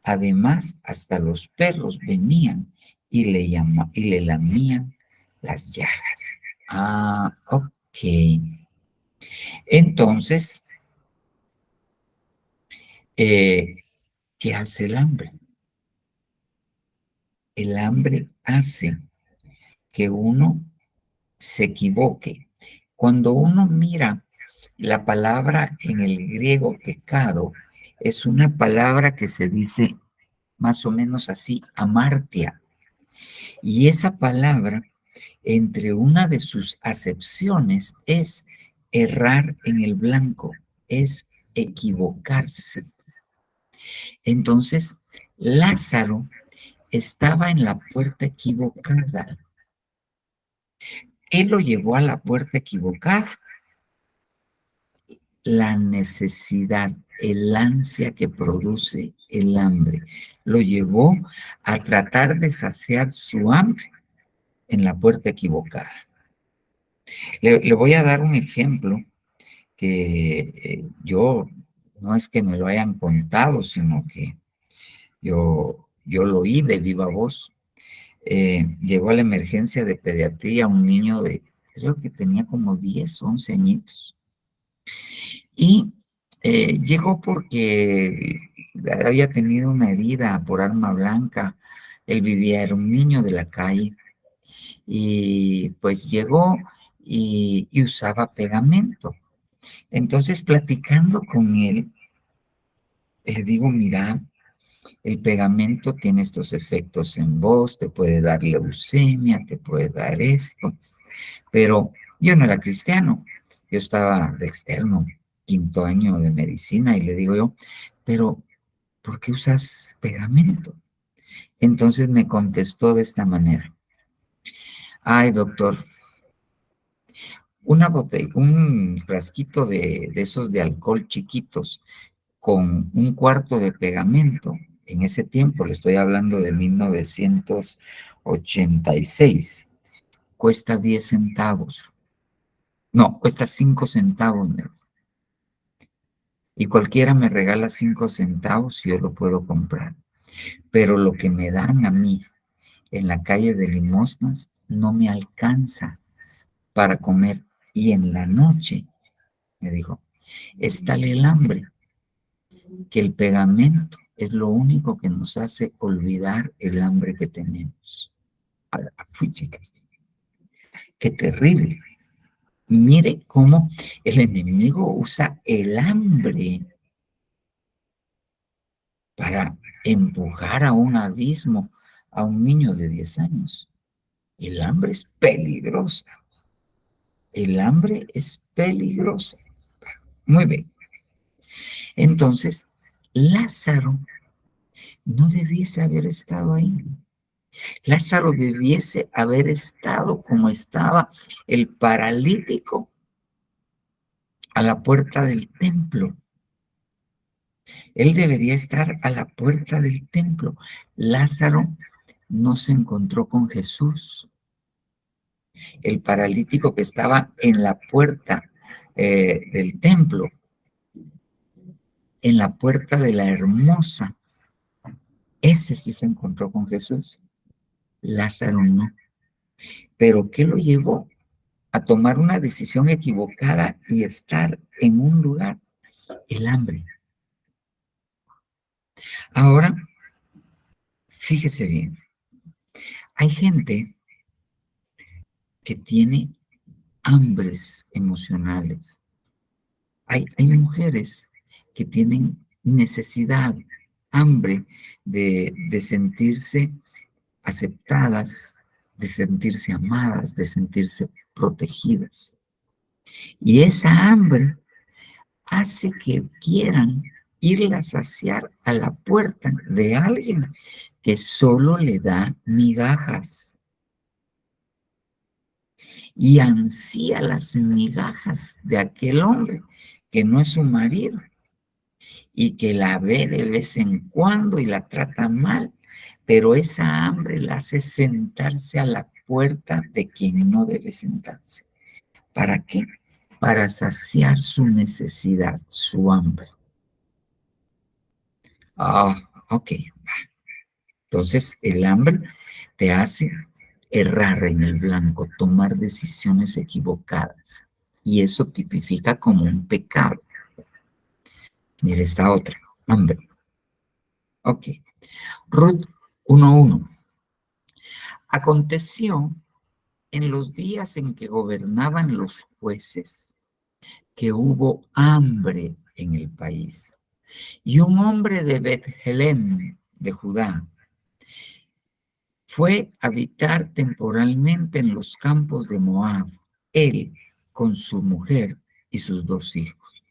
[SPEAKER 1] Además, hasta los perros venían y le lamían las llagas. Ah, ok. Entonces, ¿qué hace el hambre? El hambre hace que uno se equivoque. Cuando uno mira la palabra en el griego pecado, es una palabra que se dice más o menos así, amartia. Y esa palabra, entre una de sus acepciones, es errar en el blanco, es equivocarse. Entonces, Lázaro estaba en la puerta equivocada. ¿Qué lo llevó a la puerta equivocada? La necesidad, el ansia que produce el hambre. Lo llevó a tratar de saciar su hambre en la puerta equivocada. Le voy a dar un ejemplo que yo, no es que me lo hayan contado, sino que yo lo oí de viva voz. Llegó a la emergencia de pediatría un niño de, creo que tenía como 10, 11 añitos. Y llegó porque había tenido una herida por arma blanca. Él vivía, era un niño de la calle. Y pues llegó y usaba pegamento. Entonces, platicando con él, le digo, mira, el pegamento tiene estos efectos en vos, te puede dar leucemia, te puede dar esto, pero yo no era cristiano, yo estaba de externo, 5º año de medicina, y le digo yo, pero ¿por qué usas pegamento? Entonces me contestó de esta manera, ay doctor, un frasquito de esos de alcohol chiquitos con un cuarto de pegamento. En ese tiempo, le estoy hablando de 1986, cuesta 10 centavos. No, cuesta 5 centavos. Y cualquiera me regala 5 centavos y yo lo puedo comprar. Pero lo que me dan a mí en la calle de Limosnas no me alcanza para comer. Y en la noche, me dijo, está el hambre, que el pegamento es lo único que nos hace olvidar el hambre que tenemos. Uy, chicas, qué terrible. Mire cómo el enemigo usa el hambre para empujar a un abismo a un niño de 10 años. El hambre es peligrosa. El hambre es peligrosa. Muy bien. Entonces, Lázaro no debiese haber estado ahí. Lázaro debiese haber estado como estaba el paralítico a la puerta del templo. Él debería estar a la puerta del templo. Lázaro no se encontró con Jesús. El paralítico que estaba en la puerta del templo, en la puerta de la hermosa, ese sí se encontró con Jesús. Lázaro no. ¿Pero qué lo llevó a tomar una decisión equivocada y estar en un lugar? El hambre. Ahora, fíjese bien, hay gente que tiene hambres emocionales. Hay mujeres que tienen necesidad, hambre de sentirse aceptadas, de sentirse amadas, de sentirse protegidas. Y esa hambre hace que quieran irla a saciar a la puerta de alguien que solo le da migajas y ansía las migajas de aquel hombre que no es su marido y que la ve de vez en cuando y la trata mal, pero esa hambre la hace sentarse a la puerta de quien no debe sentarse. ¿Para qué? Para saciar su necesidad, su hambre. Ok. Entonces, el hambre te hace errar en el blanco, tomar decisiones equivocadas. Y eso tipifica como un pecado. Mira esta otra, hambre. Ok. Ruth 1:1. Aconteció en los días en que gobernaban los jueces que hubo hambre en el país. Y un hombre de Bethlem, de Judá, fue a habitar temporalmente en los campos de Moab, él con su mujer y sus 2 hijos.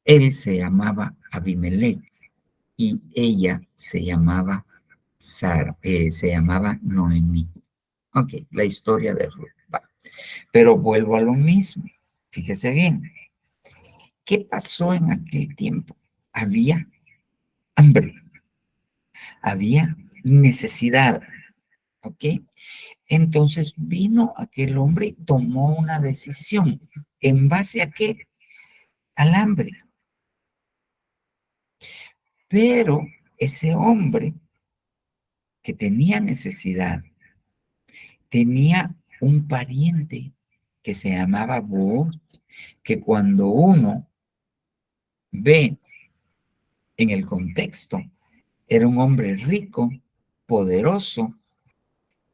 [SPEAKER 1] Él se llamaba Abimelech y ella se llamaba Noemí. Ok, la historia de Ruth. Va. Pero vuelvo a lo mismo. Fíjese bien. ¿Qué pasó en aquel tiempo? Había hambre, había necesidad. ¿Ok? Entonces vino aquel hombre y tomó una decisión. ¿En base a qué? Al hambre. Pero ese hombre que tenía necesidad tenía un pariente que se llamaba Booz, que cuando uno ve en el contexto, era un hombre rico, poderoso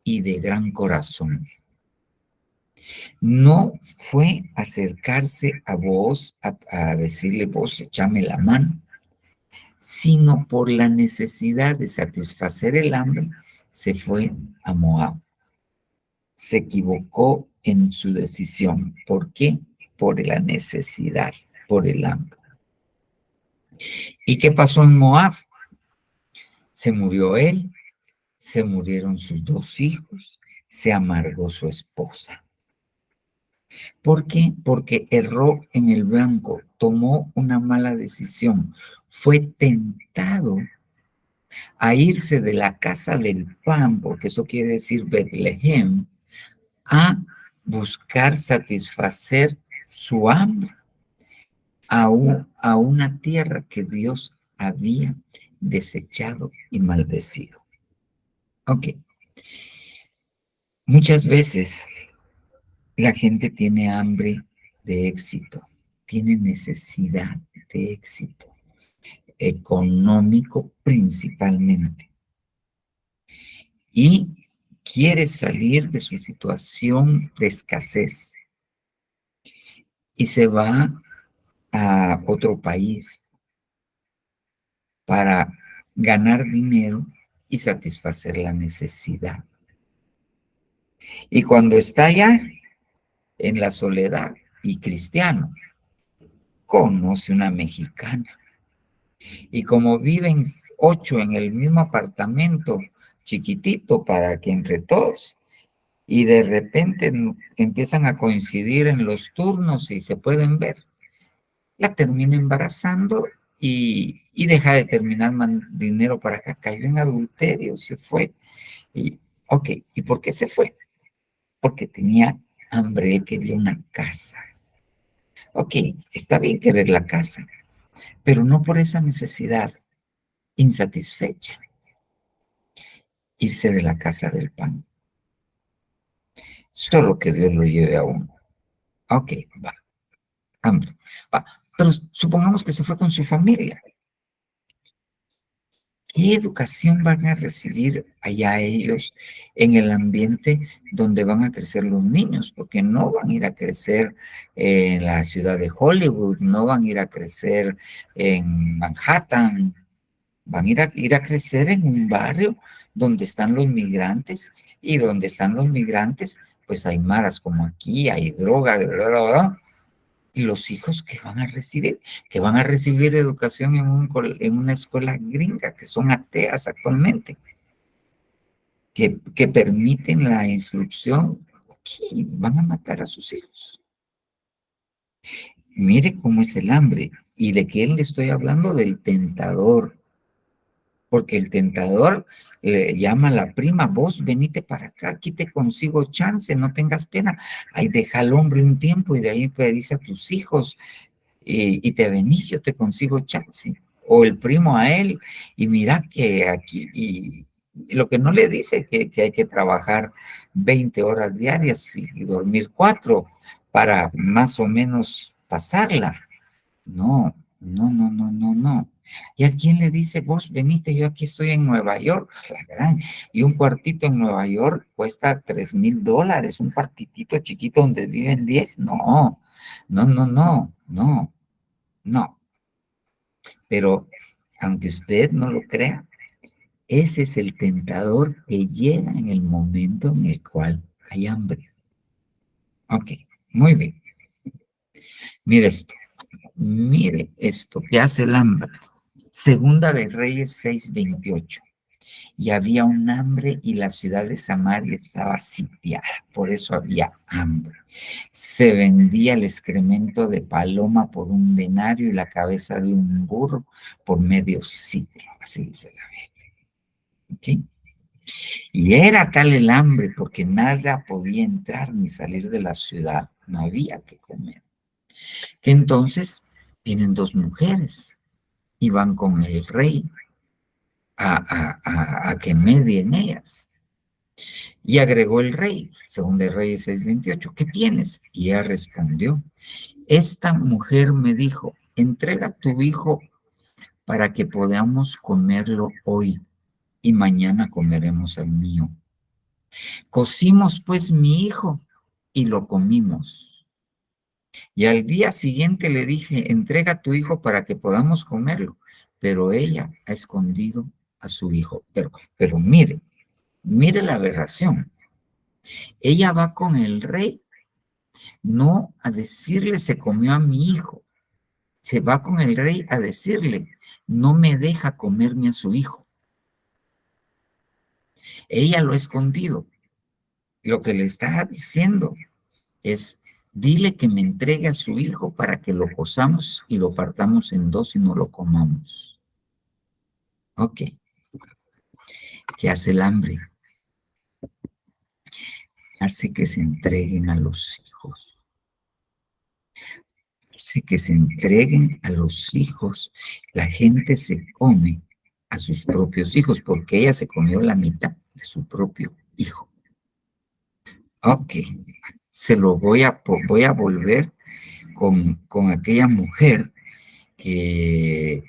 [SPEAKER 1] y de gran corazón. No fue acercarse a vos a decirle, vos échame la mano, sino por la necesidad de satisfacer el hambre, se fue a Moab. Se equivocó en su decisión. ¿Por qué? Por la necesidad, por el hambre. ¿Y qué pasó en Moab? Se murió él, se murieron sus 2 hijos, se amargó su esposa. ¿Por qué? Porque erró en el blanco, tomó una mala decisión, fue tentado a irse de la casa del pan, porque eso quiere decir Betlehem, a buscar satisfacer su hambre a una tierra que Dios había desechado y maldecido. Ok, muchas veces la gente tiene hambre de éxito, tiene necesidad de éxito, económico principalmente, y quiere salir de su situación de escasez y se va a otro país para ganar dinero y satisfacer la necesidad. Y cuando está allá, en la soledad y cristiano, conoce una mexicana. Y como viven 8 en el mismo apartamento chiquitito para que entre todos, y de repente empiezan a coincidir en los turnos y se pueden ver, la termina embarazando y deja de terminar dinero para acá, cayó en adulterio, se fue. Y, ok, ¿y por qué se fue? Porque tenía hambre, él quería una casa. Ok, está bien querer la casa, pero no por esa necesidad insatisfecha, irse de la casa del pan. Solo que Dios lo lleve a uno. Ok, va, hambre, va. Pero supongamos que se fue con su familia. ¿Qué educación van a recibir allá ellos en el ambiente donde van a crecer los niños? Porque no van a ir a crecer en la ciudad de Hollywood, no van a ir a crecer en Manhattan, van a ir a crecer en un barrio donde están los migrantes, y donde están los migrantes, pues hay maras como aquí, hay droga, de verdad, y los hijos que van a recibir educación en una escuela gringa, que son ateas actualmente, que permiten la instrucción, aquí van a matar a sus hijos. Mire cómo es el hambre, y de qué le estoy hablando, del tentador, porque el tentador le llama a la prima, vos venite para acá, aquí te consigo chance, no tengas pena, ahí deja al hombre un tiempo y de ahí pedís a tus hijos, y te venís, yo te consigo chance. O el primo a él, y mira que aquí, y lo que no le dice que hay que trabajar 20 horas diarias y dormir 4 para más o menos pasarla. No, no, no, no, no, no. ¿Y a quién le dice, vos venite, yo aquí estoy en Nueva York? La gran, y un cuartito en Nueva York cuesta $3,000, un cuartitito chiquito donde viven 10. No, no, no, no, no, no. Pero aunque usted no lo crea, ese es el tentador que llega en el momento en el cual hay hambre. Ok, muy bien. Mire esto, ¿qué hace el hambre? Segunda de Reyes 6:28. Y había un hambre y la ciudad de Samaria estaba sitiada, por eso había hambre. Se vendía el excremento de paloma por 1 denario y la cabeza de un burro por medio sitio, así dice la Biblia. ¿Ok? Y era tal el hambre porque nada podía entrar ni salir de la ciudad, no había que comer. Que entonces vienen 2 mujeres y van con el rey a que medien ellas. Y agregó el rey, según de Reyes 6:28, ¿qué tienes? Y ella respondió, esta mujer me dijo, entrega tu hijo para que podamos comerlo hoy y mañana comeremos el mío. Cocimos pues mi hijo y lo comimos. Y al día siguiente le dije, entrega tu hijo para que podamos comerlo. Pero ella ha escondido a su hijo. Pero mire la aberración. Ella va con el rey, no a decirle se comió a mi hijo. Se va con el rey a decirle, no me deja comerme a su hijo. Ella lo ha escondido. Lo que le está diciendo es, Dile que me entregue a su hijo para que lo cozamos y lo partamos en dos y no lo comamos. Ok. ¿Qué hace el hambre? Hace que se entreguen a los hijos. Hace que se entreguen a los hijos. La gente se come a sus propios hijos porque ella se comió la mitad de su propio hijo. Ok. Se lo voy a volver con aquella mujer que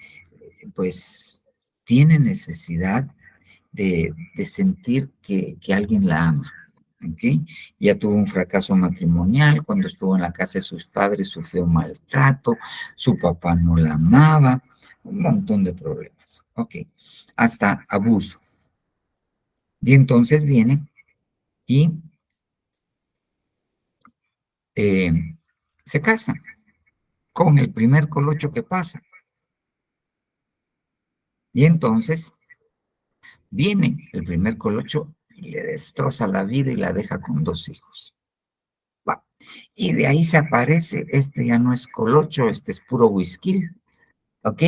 [SPEAKER 1] pues tiene necesidad de sentir que alguien la ama. ¿Okay? Ya tuvo un fracaso matrimonial, cuando estuvo en la casa de sus padres sufrió maltrato, su papá no la amaba, un montón de problemas. Ok, hasta abuso. Y entonces viene y se casa con el primer colocho que pasa. Y entonces viene el primer colocho y le destroza la vida y la deja con 2 hijos. Va. Y de ahí se aparece, este ya no es colocho, este es puro whisky, ¿ok?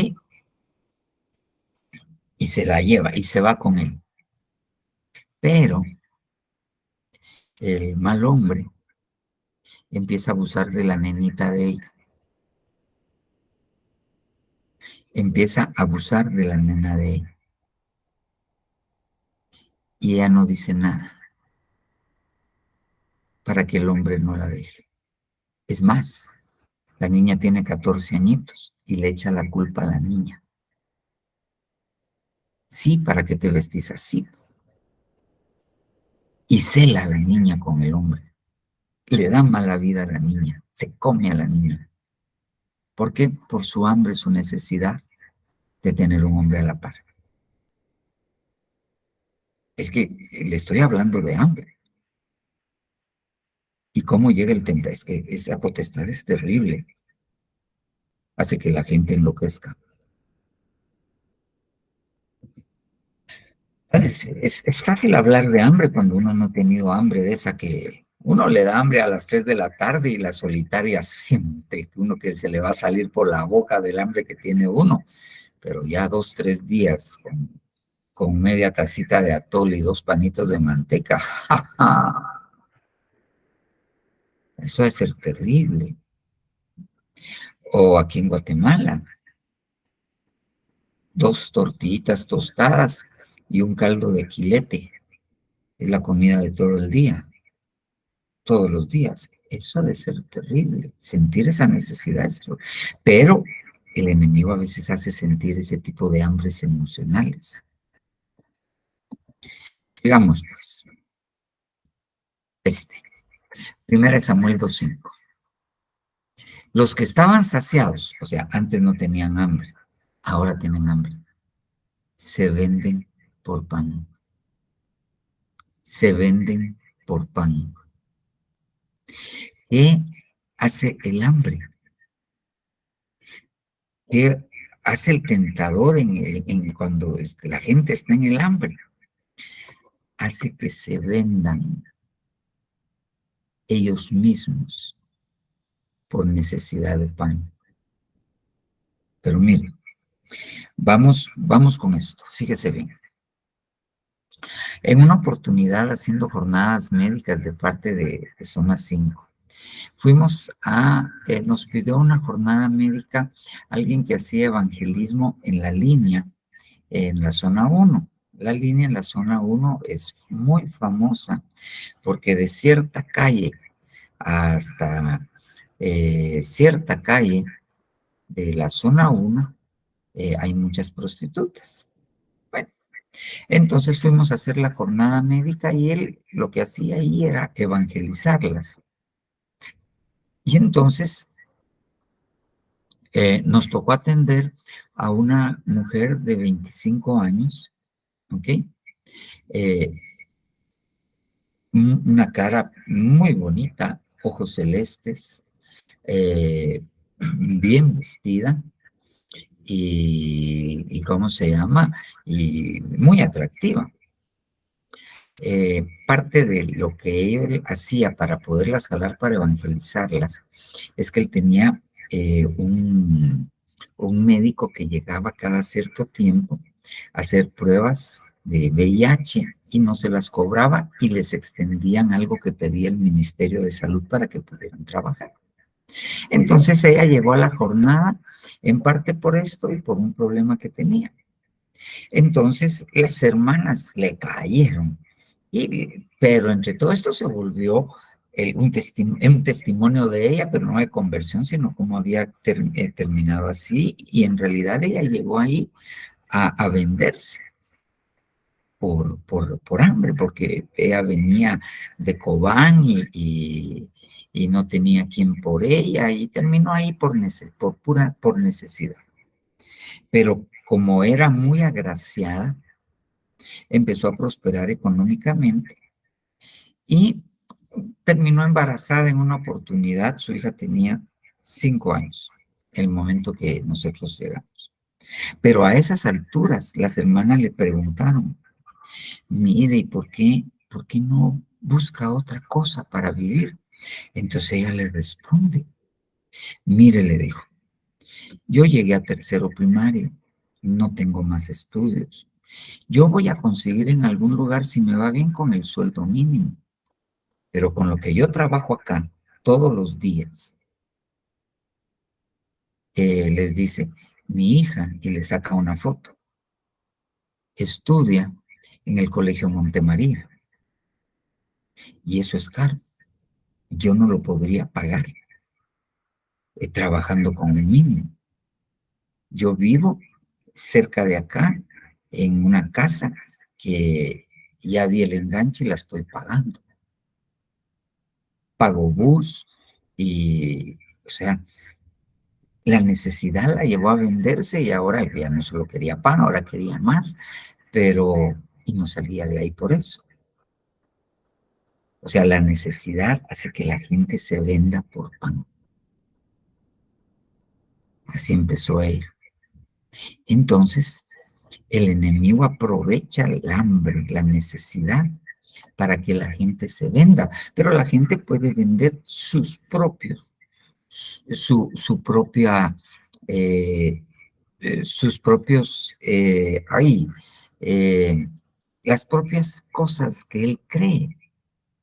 [SPEAKER 1] Y se la lleva y se va con él. Pero el mal hombre empieza a abusar de la nenita de ella. Empieza a abusar de la nena de ella. Y ella no dice nada para que el hombre no la deje. Es más, la niña tiene 14 añitos y le echa la culpa a la niña. Sí, ¿para qué te vestís así? Y cela a la niña con el hombre. Le da mala vida a la niña, se come a la niña. ¿Por qué? Por su hambre, su necesidad de tener un hombre a la par. Es que le estoy hablando de hambre. ¿Y cómo llega el tenta? Es que esa potestad es terrible. Hace que la gente enloquezca. Es fácil hablar de hambre cuando uno no ha tenido hambre de esa que uno le da hambre a las 3 de la tarde y la solitaria siente que uno que se le va a salir por la boca del hambre que tiene uno. Pero ya 2, 3 días con media tacita de atole y 2 panitos de manteca. ¡Ja, ja! Eso debe ser terrible. O aquí en Guatemala, 2 tortillitas tostadas y un caldo de quilete. Es la comida de todo el día, todos los días. Eso debe ser terrible, sentir esa necesidad. Pero el enemigo a veces hace sentir ese tipo de hambres emocionales. Digamos, pues, 1 Samuel 2:5. Los que estaban saciados, o sea, antes no tenían hambre, ahora tienen hambre, se venden por pan. Se venden por pan. ¿Qué hace el hambre? ¿Qué hace el tentador cuando la gente está en el hambre? Hace que se vendan ellos mismos por necesidad de pan. Pero mire, vamos con esto, fíjese bien. En una oportunidad, haciendo jornadas médicas de parte de Zona 5, nos pidió una jornada médica alguien que hacía evangelismo en la línea, en la zona 1. La línea en la zona 1 es muy famosa porque de cierta calle hasta cierta calle de la zona 1 hay muchas prostitutas. Bueno, entonces fuimos a hacer la jornada médica y él lo que hacía ahí era evangelizarlas. Y entonces nos tocó atender a una mujer de 25 años, ¿ok? Una cara muy bonita, ojos celestes, bien vestida y ¿cómo se llama? Y muy atractiva. parte de lo que él hacía para poderlas jalar, para evangelizarlas, es que él tenía un médico que llegaba cada cierto tiempo a hacer pruebas de VIH y no se las cobraba y les extendían algo que pedía el Ministerio de Salud para que pudieran trabajar. Entonces ella llegó a la jornada en parte por esto y por un problema que tenía. Entonces las hermanas le cayeron, pero entre todo esto se volvió un testimonio de ella, pero no de conversión, sino como había terminado así, y en realidad ella llegó ahí a venderse por hambre, porque ella venía de Cobán y no tenía quien por ella, y terminó ahí por necesidad. Pero como era muy agraciada, empezó a prosperar económicamente y terminó embarazada en una oportunidad. Su hija tenía 5 años, el momento que nosotros llegamos. Pero a esas alturas, las hermanas le preguntaron, mire, ¿y por qué no busca otra cosa para vivir? Entonces ella le responde, mire, le dijo, yo llegué a tercero primario, no tengo más estudios. Yo voy a conseguir en algún lugar, si me va bien, con el sueldo mínimo, pero con lo que yo trabajo acá todos los días, les dice, mi hija, y le saca una foto, estudia en el Colegio Montemaría, y eso es caro. Yo no lo podría pagar trabajando con un mínimo. Yo vivo cerca de acá, en una casa que ya di el enganche y la estoy pagando. Pago bus y, o sea, la necesidad la llevó a venderse y ahora ya no solo quería pan, ahora quería más, pero, y no salía de ahí por eso. O sea, la necesidad hace que la gente se venda por pan. Así empezó a ir. Entonces, el enemigo aprovecha el hambre, la necesidad, para que la gente se venda, pero la gente puede vender sus propios, su propia, sus propios, las propias cosas que él cree,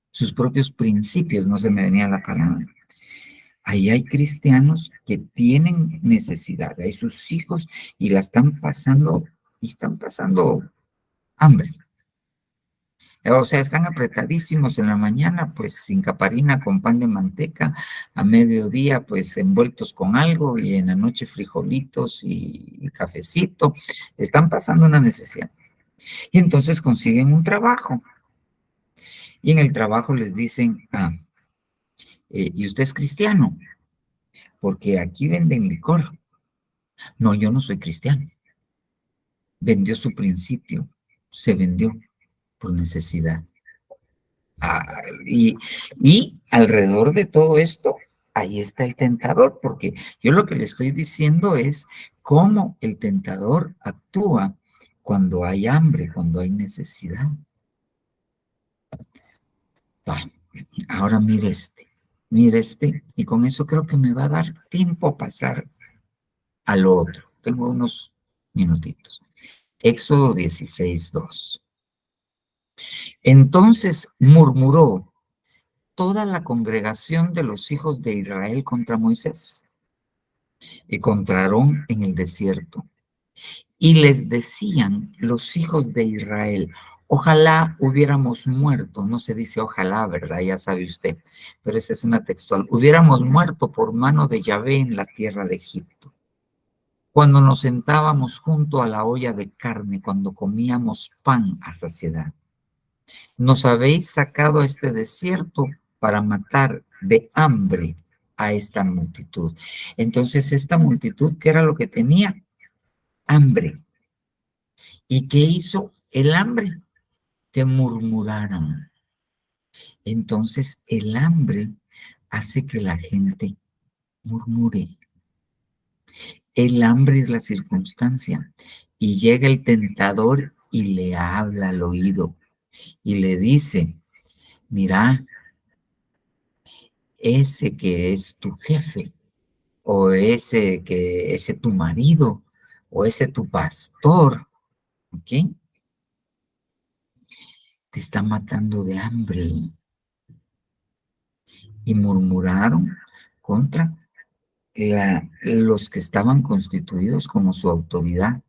[SPEAKER 1] sus propios principios, no se me venía la palabra. Ahí hay cristianos que tienen necesidad, hay sus hijos y están pasando hambre. O sea, están apretadísimos en la mañana, pues sin caparina, con pan de manteca, a mediodía, pues envueltos con algo, y en la noche frijolitos y cafecito. Están pasando una necesidad. Y entonces consiguen un trabajo. Y en el trabajo les dicen, ¿y usted es cristiano? Porque aquí venden licor. No, yo no soy cristiano. Vendió su principio, se vendió por necesidad. Ah, y alrededor de todo esto, ahí está el tentador, porque yo lo que le estoy diciendo es cómo el tentador actúa cuando hay hambre, cuando hay necesidad. Ahora mire este, y con eso creo que me va a dar tiempo a pasar al otro. Tengo unos minutitos. Éxodo 16:2. Entonces murmuró toda la congregación de los hijos de Israel contra Moisés y contra Aarón en el desierto. Y les decían los hijos de Israel, ojalá hubiéramos muerto, no se dice ojalá, ¿verdad? Ya sabe usted, pero esa es una textual, hubiéramos muerto por mano de Yahvé en la tierra de Egipto. Cuando nos sentábamos junto a la olla de carne, cuando comíamos pan a saciedad. Nos habéis sacado a este desierto para matar de hambre a esta multitud. Entonces, esta multitud, ¿qué era lo que tenía? Hambre. ¿Y qué hizo el hambre? Que murmuraran. Entonces, el hambre hace que la gente murmure. El hambre es la circunstancia y llega el tentador y le habla al oído. y le dice, mira, ese que es tu jefe, o ese tu marido, o ese tu pastor, ¿ok? Te está matando de hambre. Y murmuraron contra los que estaban constituidos como su autoridad.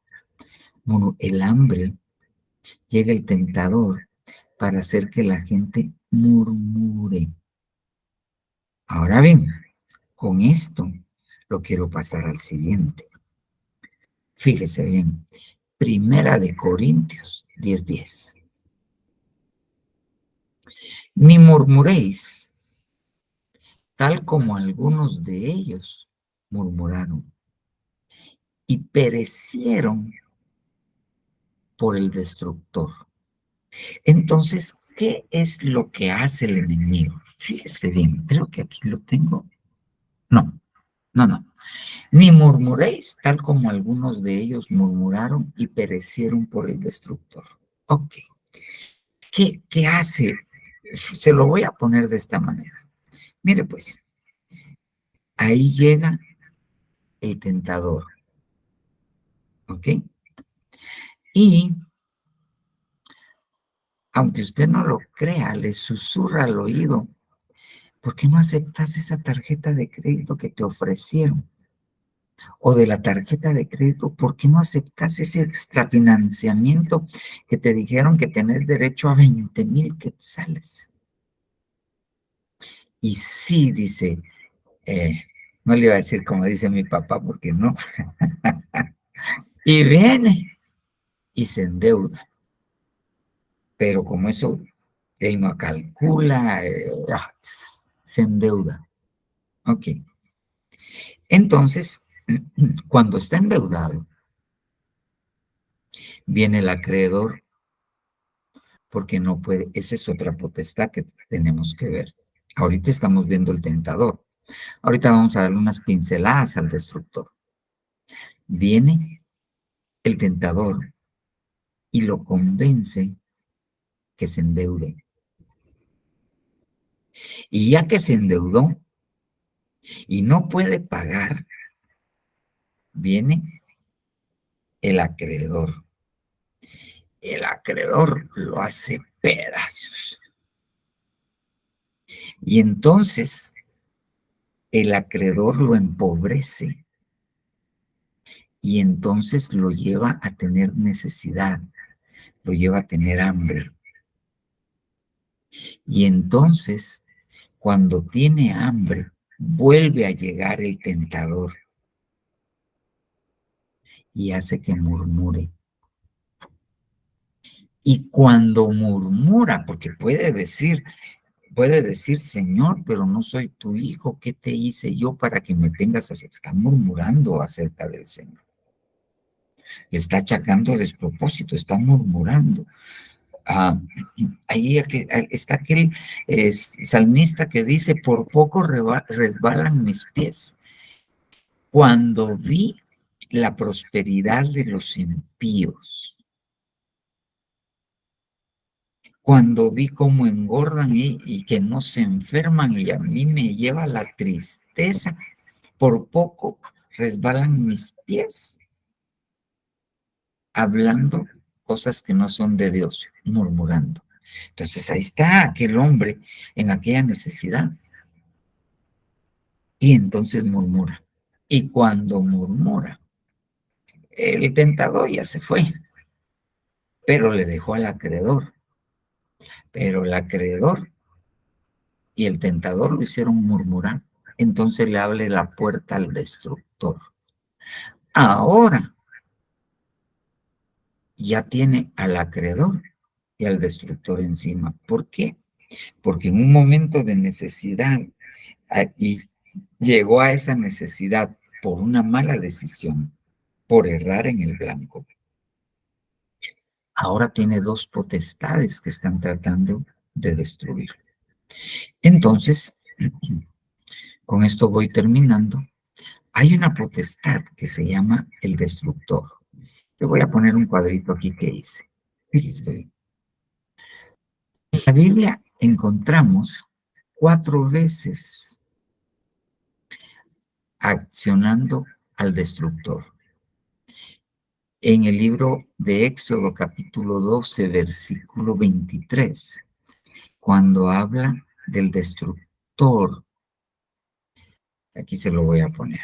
[SPEAKER 1] El hambre, llega el tentador para hacer que la gente murmure. Ahora bien, con esto lo quiero pasar al siguiente. Fíjese bien, Primera de Corintios 10:10. Ni murmuréis, tal como algunos de ellos murmuraron y perecieron por el destructor. Entonces, ¿qué es lo que hace el enemigo? Fíjese bien, creo que aquí lo tengo. No, no, no. Ni murmuréis, tal como algunos de ellos murmuraron y perecieron por el destructor. Ok. ¿Qué hace? Se lo voy a poner de esta manera. Mire pues, ahí llega el tentador. ¿Ok? Y aunque usted no lo crea, le susurra al oído, ¿por qué no aceptas esa tarjeta de crédito que te ofrecieron? O de la tarjeta de crédito, ¿por qué no aceptas ese extrafinanciamiento que te dijeron que tenés derecho a 20,000 quetzales? Y sí, dice, no le iba a decir como dice mi papá, porque no. Y viene y se endeuda. Pero como eso él no calcula, se endeuda. Ok. Entonces, cuando está endeudado, viene el acreedor porque no puede. Esa es otra potestad que tenemos que ver. Ahorita estamos viendo el tentador. Ahorita vamos a darle unas pinceladas al destructor. Viene el tentador y lo convence que se endeude. Y ya que se endeudó y no puede pagar, viene el acreedor. El acreedor lo hace pedazos. Y entonces el acreedor lo empobrece y entonces lo lleva a tener necesidad, lo lleva a tener hambre. Y entonces, cuando tiene hambre, vuelve a llegar el tentador y hace que murmure. Y cuando murmura, porque puede decir, Señor, pero no soy tu hijo, ¿qué te hice yo para que me tengas así? Está murmurando acerca del Señor. Le está achacando despropósito, está murmurando. Ahí está aquel salmista que dice, por poco resbalan mis pies. Cuando vi la prosperidad de los impíos, cuando vi cómo engordan y que no se enferman y a mí me lleva la tristeza, por poco resbalan mis pies, hablando cosas que no son de Dios, murmurando. Entonces ahí está aquel hombre en aquella necesidad y entonces murmura. Y cuando murmura, el tentador ya se fue, pero le dejó al acreedor. Pero el acreedor y el tentador lo hicieron murmurar. Entonces le abre la puerta al destructor. Ahora ya tiene al acreedor y al destructor encima. ¿Por qué? Porque en un momento de necesidad y llegó a esa necesidad por una mala decisión, por errar en el blanco. Ahora tiene dos potestades que están tratando de destruir. Entonces, con esto voy terminando. Hay una potestad que se llama el destructor. Yo voy a poner un cuadrito aquí que hice. Fíjense bien. la Biblia encontramos 4 veces accionando al destructor. En el libro de Éxodo, capítulo 12, versículo 23, cuando habla del destructor, aquí se lo voy a poner.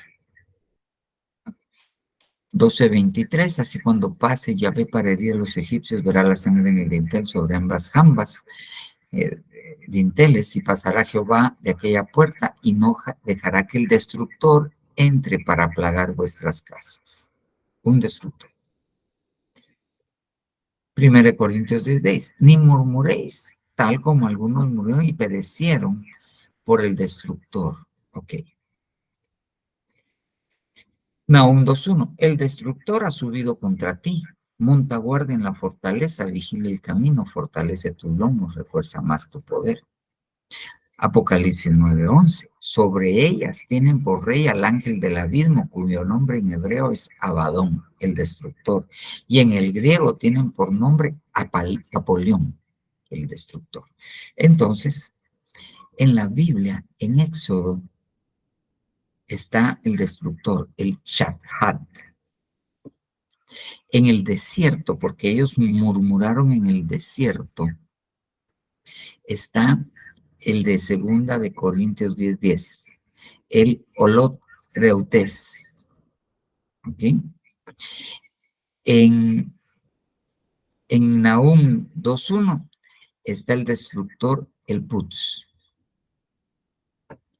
[SPEAKER 1] 12:23, así cuando pase Yahvé para herir a los egipcios, verá la sangre en el dintel sobre ambas jambas, dinteles, y pasará Jehová de aquella puerta y no dejará que el destructor entre para plagar vuestras casas. Un destructor. 1 Corintios 16, ni murmuréis, tal como algunos murieron y perecieron por el destructor. Ok. Nahum 2:1, el destructor ha subido contra ti, monta guardia en la fortaleza, vigila el camino, fortalece tus lomos, refuerza más tu poder. Apocalipsis 9:11, sobre ellas tienen por rey al ángel del abismo, cuyo nombre en hebreo es Abadón, el destructor, y en el griego tienen por nombre Apolión, el destructor. Entonces, en la Biblia, en Éxodo, está el destructor, el Shahad. En el desierto, porque ellos murmuraron en el desierto, está el de 2 Corintios 10:10, el Olot Reutes. ¿Okay? En Nahum 2:1 está el destructor, el Putz.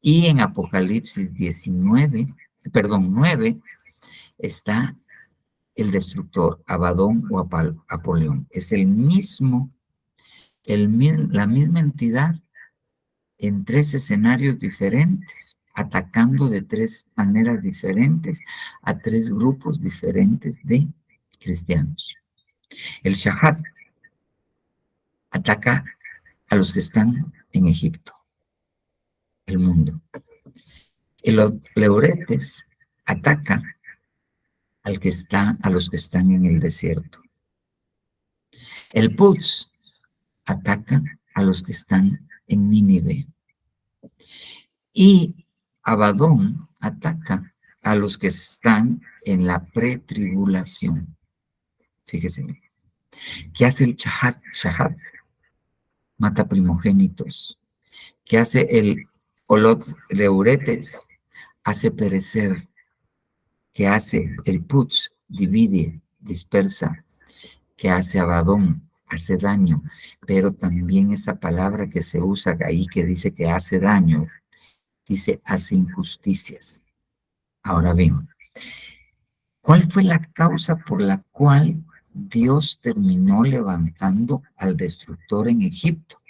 [SPEAKER 1] Y en Apocalipsis 9 está el destructor, Abadón o Apolión. Es el mismo, la misma entidad en 3 escenarios diferentes, atacando de 3 maneras diferentes a 3 grupos diferentes de cristianos. El Shahad ataca a los que están en Egipto, el mundo. El Leuretes ataca a los que están en el desierto. El Putz ataca a los que están en Nínive. Y Abadón ataca a los que están en la pretribulación. Fíjese bien. ¿Qué hace el Shahad? Mata primogénitos. ¿Qué hace el Olot Reuretes? Hace perecer. ¿Qué hace el Putz? Divide, dispersa. ¿Qué hace Abadón? Hace daño. Pero también esa palabra que se usa ahí que dice que hace daño, dice hace injusticias. Ahora bien, ¿cuál fue la causa por la cual Dios terminó levantando al destructor en Egipto?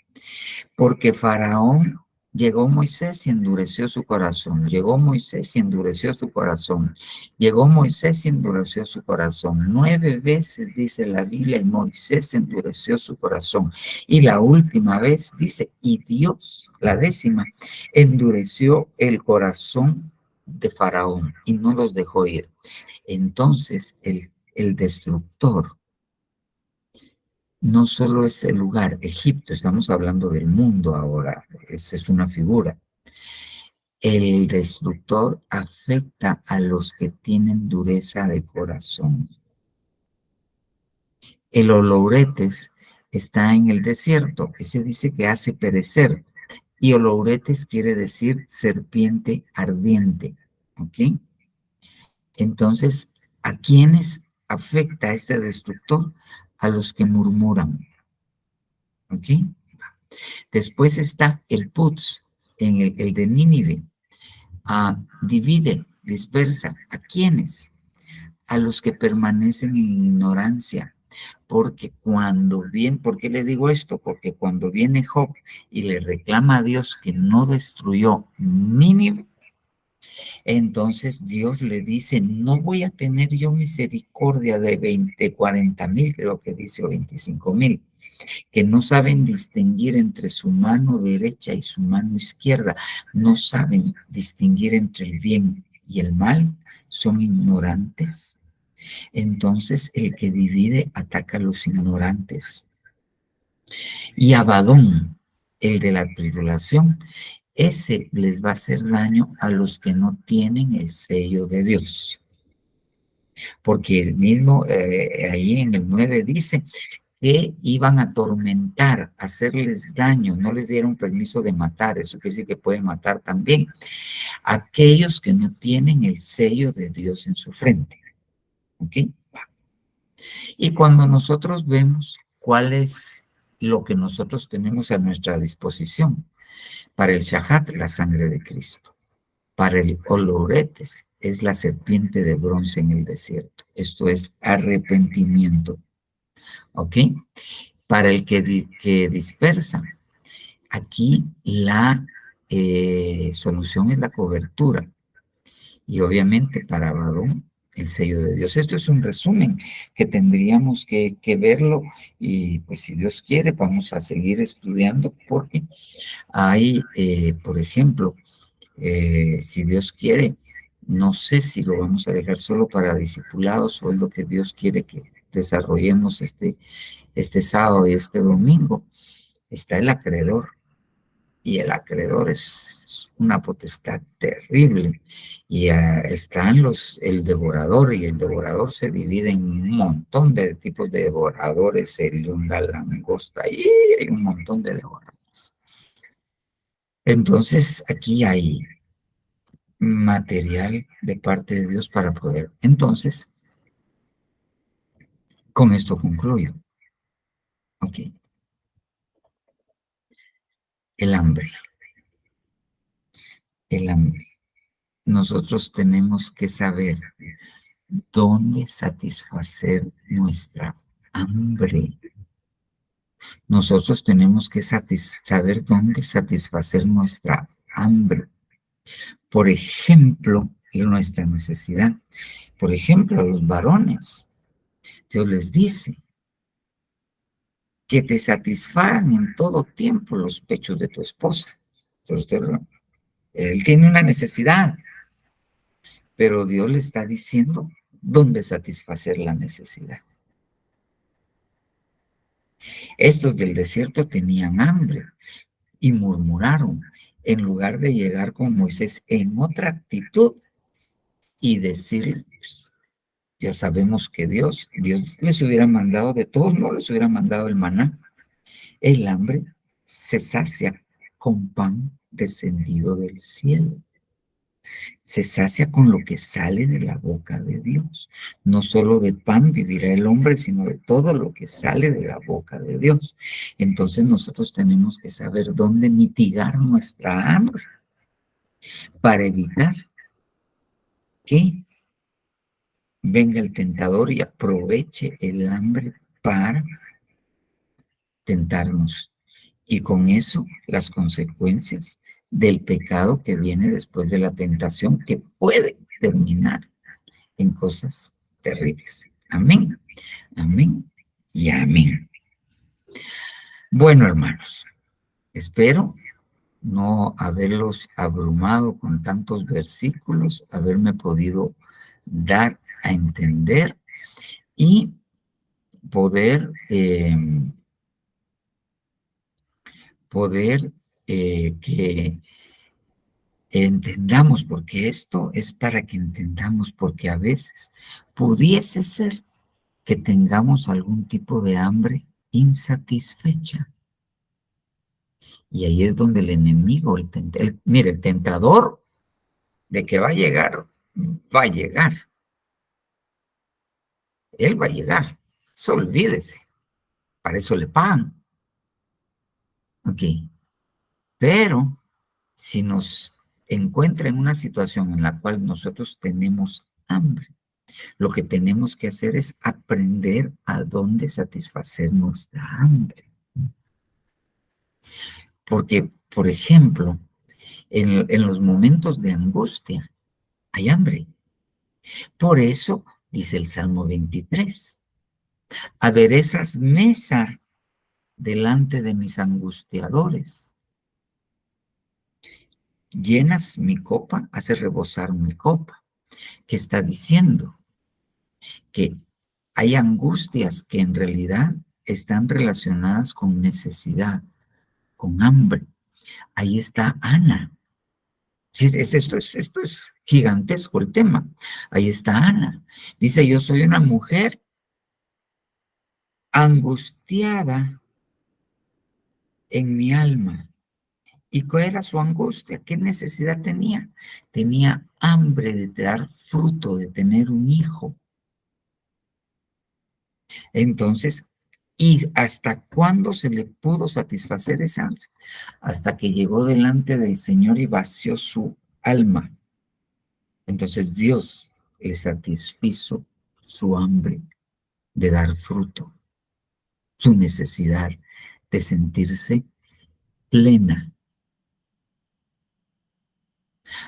[SPEAKER 1] Porque Faraón llegó Moisés y endureció su corazón. Llegó Moisés y endureció su corazón. Llegó Moisés y endureció su corazón. 9 veces dice la Biblia y Moisés endureció su corazón. Y la última vez dice, y Dios, la 10ª, endureció el corazón de Faraón y no los dejó ir. Entonces el destructor no solo es el lugar, Egipto, estamos hablando del mundo ahora, esa es una figura. El destructor afecta a los que tienen dureza de corazón. El Olouretes está en el desierto, ese dice que hace perecer, y Olouretes quiere decir serpiente ardiente, ¿ok? Entonces, ¿a quiénes afecta este destructor? A los que murmuran, ¿ok? Después está el Putz, en el de Nínive. Divide, dispersa. ¿A quiénes? A los que permanecen en ignorancia. Porque ¿por qué le digo esto? Porque cuando viene Job y le reclama a Dios que no destruyó Nínive, entonces Dios le dice, no voy a tener yo misericordia de 40,000, creo que dice, o 25,000, que no saben distinguir entre su mano derecha y su mano izquierda, no saben distinguir entre el bien y el mal, son ignorantes. Entonces el que divide ataca a los ignorantes. Y Abadón, el de la tribulación, ese les va a hacer daño a los que no tienen el sello de Dios. Porque el mismo ahí en el 9 dice que iban a atormentar, hacerles daño, no les dieron permiso de matar, eso quiere decir que pueden matar también, aquellos que no tienen el sello de Dios en su frente. ¿Ok? Y cuando nosotros vemos cuál es lo que nosotros tenemos a nuestra disposición, para el Shahat, la sangre de Cristo. Para el Oloretes, es la serpiente de bronce en el desierto. Esto es arrepentimiento. ¿Ok? Para el que dispersa, aquí la solución es la cobertura. Y obviamente para Abadón, el sello de Dios. Esto es un resumen que tendríamos que verlo y pues si Dios quiere vamos a seguir estudiando porque hay, por ejemplo, si Dios quiere, no sé si lo vamos a dejar solo para discipulados o es lo que Dios quiere que desarrollemos este sábado y este domingo. Está el acreedor y el acreedor es una potestad terrible y están el devorador y el devorador se divide en un montón de tipos de devoradores, la langosta y hay un montón de devoradores. Entonces aquí hay material de parte de Dios para poder. Entonces, con esto concluyo. Ok. El hambre. El hambre. Nosotros tenemos que saber dónde satisfacer nuestra hambre. Nosotros tenemos que saber dónde satisfacer nuestra hambre. Por ejemplo, nuestra necesidad. Por ejemplo, a los varones, Dios les dice que te satisfagan en todo tiempo los pechos de tu esposa. Entonces, él tiene una necesidad, pero Dios le está diciendo dónde satisfacer la necesidad. Estos del desierto tenían hambre y murmuraron en lugar de llegar con Moisés en otra actitud y decir, pues, ya sabemos que Dios les hubiera mandado, de todos modos les hubiera mandado el maná. El hambre se sacia con pan descendido del cielo. Se sacia con lo que sale de la boca de Dios. No solo de pan vivirá el hombre, sino de todo lo que sale de la boca de Dios. Entonces nosotros tenemos que saber dónde mitigar nuestra hambre para evitar que venga el tentador y aproveche el hambre para tentarnos. Y con eso las consecuencias del pecado que viene después de la tentación, que puede terminar en cosas terribles. Amén, amén y amén. Bueno, hermanos, espero no haberlos abrumado con tantos versículos, haberme podido dar a entender y poder, que entendamos, porque esto es para que entendamos, porque a veces pudiese ser que tengamos algún tipo de hambre insatisfecha. Y ahí es donde el enemigo, mire, el tentador de que va a llegar, va a llegar. Él va a llegar. Eso olvídese. Para eso le pagan. Ok. Pero si nos encuentra en una situación en la cual nosotros tenemos hambre, lo que tenemos que hacer es aprender a dónde satisfacer nuestra hambre. Porque, por ejemplo, en los momentos de angustia hay hambre. Por eso, dice el Salmo 23, aderezas mesa delante de mis angustiadores. Llenas mi copa, hace rebosar mi copa. ¿Qué está diciendo? Que hay angustias que en realidad están relacionadas con necesidad, con hambre. Ahí está Ana. Sí, esto es gigantesco el tema. Ahí está Ana. Dice, yo soy una mujer angustiada en mi alma. ¿Y cuál era su angustia? ¿Qué necesidad tenía? Tenía hambre de dar fruto, de tener un hijo. Entonces, ¿y hasta cuándo se le pudo satisfacer esa hambre? Hasta que llegó delante del Señor y vació su alma. Entonces Dios le satisfizo su hambre de dar fruto, su necesidad de sentirse plena.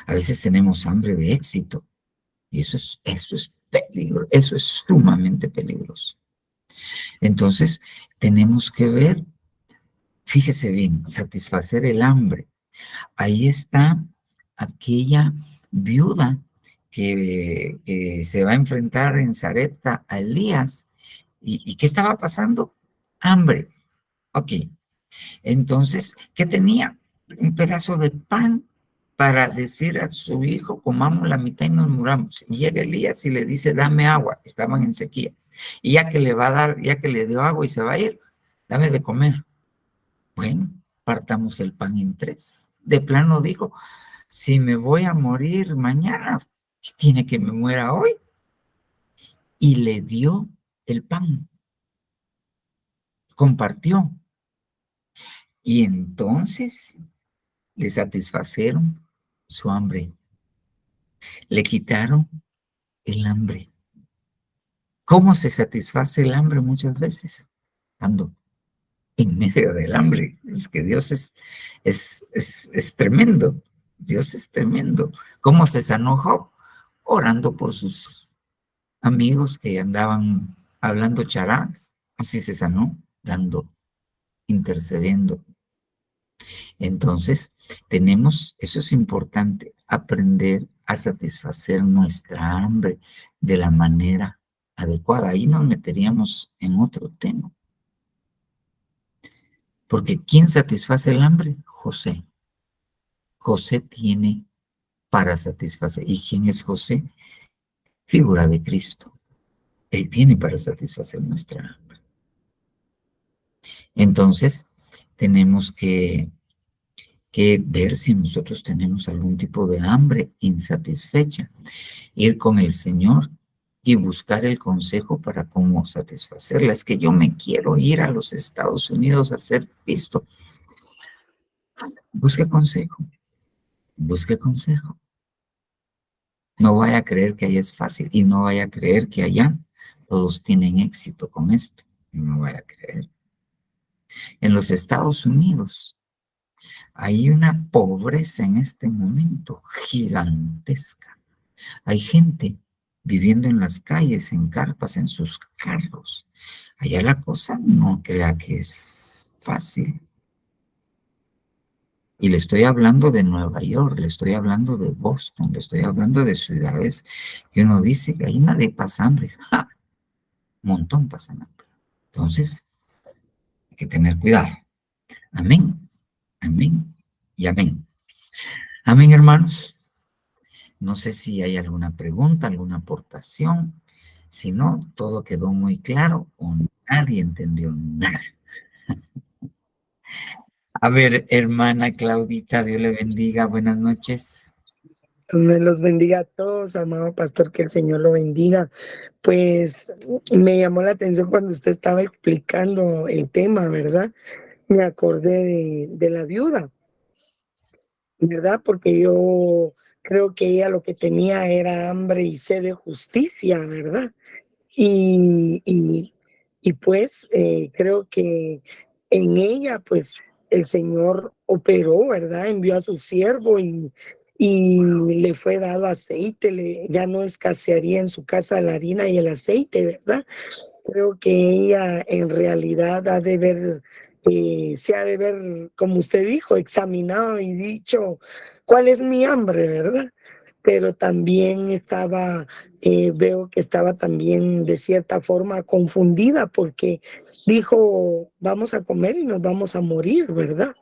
[SPEAKER 1] A veces tenemos hambre de éxito y eso es peligro, eso es sumamente peligroso. Entonces tenemos que ver, fíjese bien, satisfacer el hambre. Ahí está aquella viuda que se va a enfrentar en Sarepta a Elías. ¿Y qué estaba pasando? Hambre. Ok. Entonces, ¿qué tenía? Un pedazo de pan para decir a su hijo, comamos la mitad y nos muramos. Y llega Elías y le dice, dame agua. Estaban en sequía. Y ya que le va a dar, ya que le dio agua y se va a ir, dame de comer. Bueno, partamos el pan en tres. De plano digo, si me voy a morir mañana, tiene que me muera hoy. Y le dio el pan, compartió. Y entonces le satisfacieron su hambre, le quitaron el hambre. ¿Cómo se satisface el hambre muchas veces? Dando en medio del hambre. Es que Dios es tremendo. Dios es tremendo. ¿Cómo se sanó Job? Orando por sus amigos que andaban hablando charadas. Así se sanó, dando, intercediendo. Entonces, eso es importante, aprender a satisfacer nuestra hambre de la manera adecuada. Ahí nos meteríamos en otro tema. Porque ¿quién satisface el hambre? José. José tiene para satisfacer. ¿Y quién es José? Figura de Cristo. Él tiene para satisfacer nuestra hambre. Entonces, tenemos que ver si nosotros tenemos algún tipo de hambre insatisfecha, ir con el Señor y buscar el consejo para cómo satisfacerla. Es que yo me quiero ir a los Estados Unidos a ser visto. Busque consejo, busque consejo. No vaya a creer que allá es fácil y no vaya a creer que allá todos tienen éxito con esto. No vaya a creer. En los Estados Unidos hay una pobreza en este momento gigantesca. Hay gente viviendo en las calles, en carpas, en sus carros. Allá la cosa no crea que es fácil. Y le estoy hablando de Nueva York, le estoy hablando de Boston, le estoy hablando de ciudades que uno dice que ahí nadie pasa hambre. ¡Ja! Un montón pasan hambre. Entonces, hay que tener cuidado. Amén, amén y amén. Amén, hermanos. No sé si hay alguna pregunta, alguna aportación. Si no, todo quedó muy claro o nadie entendió nada. A ver, hermana Claudita, Dios le bendiga. Buenas noches.
[SPEAKER 3] Me los bendiga a todos, amado pastor, que el Señor lo bendiga. Pues me llamó la atención cuando usted estaba explicando el tema, ¿verdad? Me acordé de la viuda, ¿verdad? Porque yo creo que ella lo que tenía era hambre y sed de justicia, ¿verdad? Y pues creo que en ella, pues el Señor operó, ¿verdad? Envió a su siervo y le fue dado aceite, ya no escasearía en su casa la harina y el aceite, ¿verdad? Creo que ella en realidad se ha de ver, como usted dijo, examinado y dicho, ¿cuál es mi hambre, verdad? Pero también veo que estaba también de cierta forma confundida porque dijo, vamos a comer y nos vamos a morir, ¿verdad?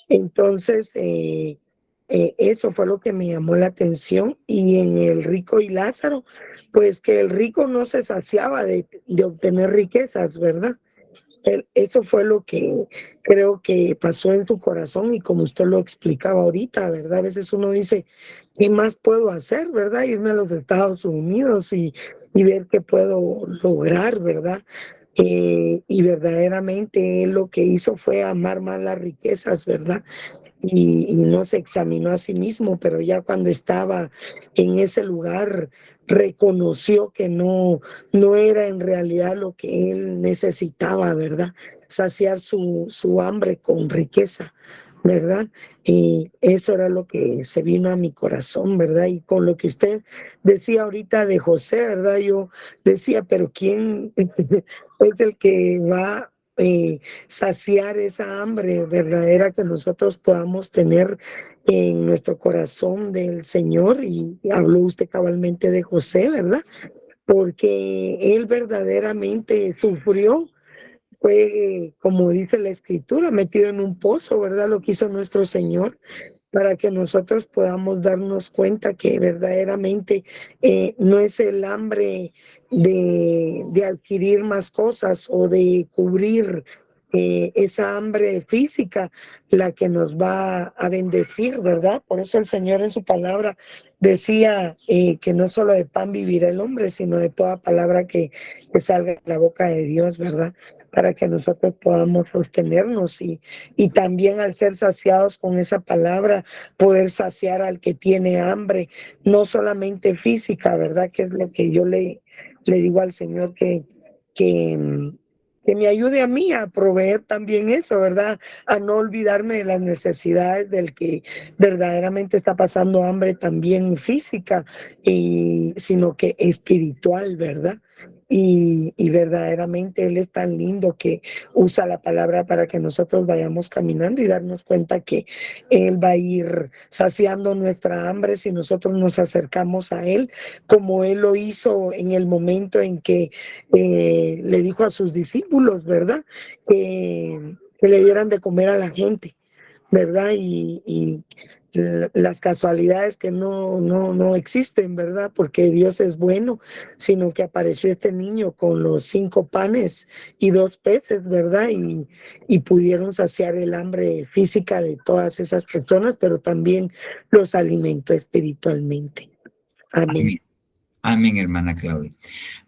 [SPEAKER 3] Entonces, eso fue lo que me llamó la atención. Y en el rico y Lázaro, pues que el rico no se saciaba de obtener riquezas, ¿verdad? Eso fue lo que creo que pasó en su corazón y como usted lo explicaba ahorita, ¿verdad? A veces uno dice, ¿qué más puedo hacer, verdad? Irme a los Estados Unidos y ver qué puedo lograr, ¿verdad? Y verdaderamente él lo que hizo fue amar más las riquezas, ¿verdad? Y no se examinó a sí mismo, pero ya cuando estaba en ese lugar reconoció que no era en realidad lo que él necesitaba, ¿verdad? Saciar su hambre con riqueza, ¿verdad? Y eso era lo que se vino a mi corazón, ¿verdad? Y con lo que usted decía ahorita de José, ¿verdad? Yo decía, pero ¿quién es el que va saciar esa hambre verdadera que nosotros podamos tener en nuestro corazón del Señor? Y habló usted cabalmente de José, ¿verdad? Porque él verdaderamente sufrió, fue, como dice la Escritura, metido en un pozo, ¿verdad? Lo que hizo nuestro Señor para que nosotros podamos darnos cuenta que verdaderamente no es el hambre de adquirir más cosas o de cubrir esa hambre física la que nos va a bendecir, ¿verdad? Por eso el Señor en su palabra decía que no solo de pan vivirá el hombre, sino de toda palabra que salga de la boca de Dios, ¿verdad? Para que nosotros podamos sostenernos y también al ser saciados con esa palabra, poder saciar al que tiene hambre, no solamente física, ¿verdad? Que es lo que yo le digo al Señor que, que me ayude a mí a proveer también eso, ¿verdad? A no olvidarme de las necesidades del que verdaderamente está pasando hambre también física, sino que espiritual, ¿verdad? Y verdaderamente Él es tan lindo que usa la palabra para que nosotros vayamos caminando y darnos cuenta que Él va a ir saciando nuestra hambre si nosotros nos acercamos a Él, como Él lo hizo en el momento en que le dijo a sus discípulos, ¿verdad? Que le dieran de comer a la gente, ¿verdad? Y las casualidades que no existen, ¿verdad? Porque Dios es bueno, sino que apareció este niño con los 5 panes y 2 peces, ¿verdad? Y pudieron saciar el hambre física de todas esas personas, pero también los alimentó espiritualmente. Amén.
[SPEAKER 1] Amén. Amén, hermana Claudia.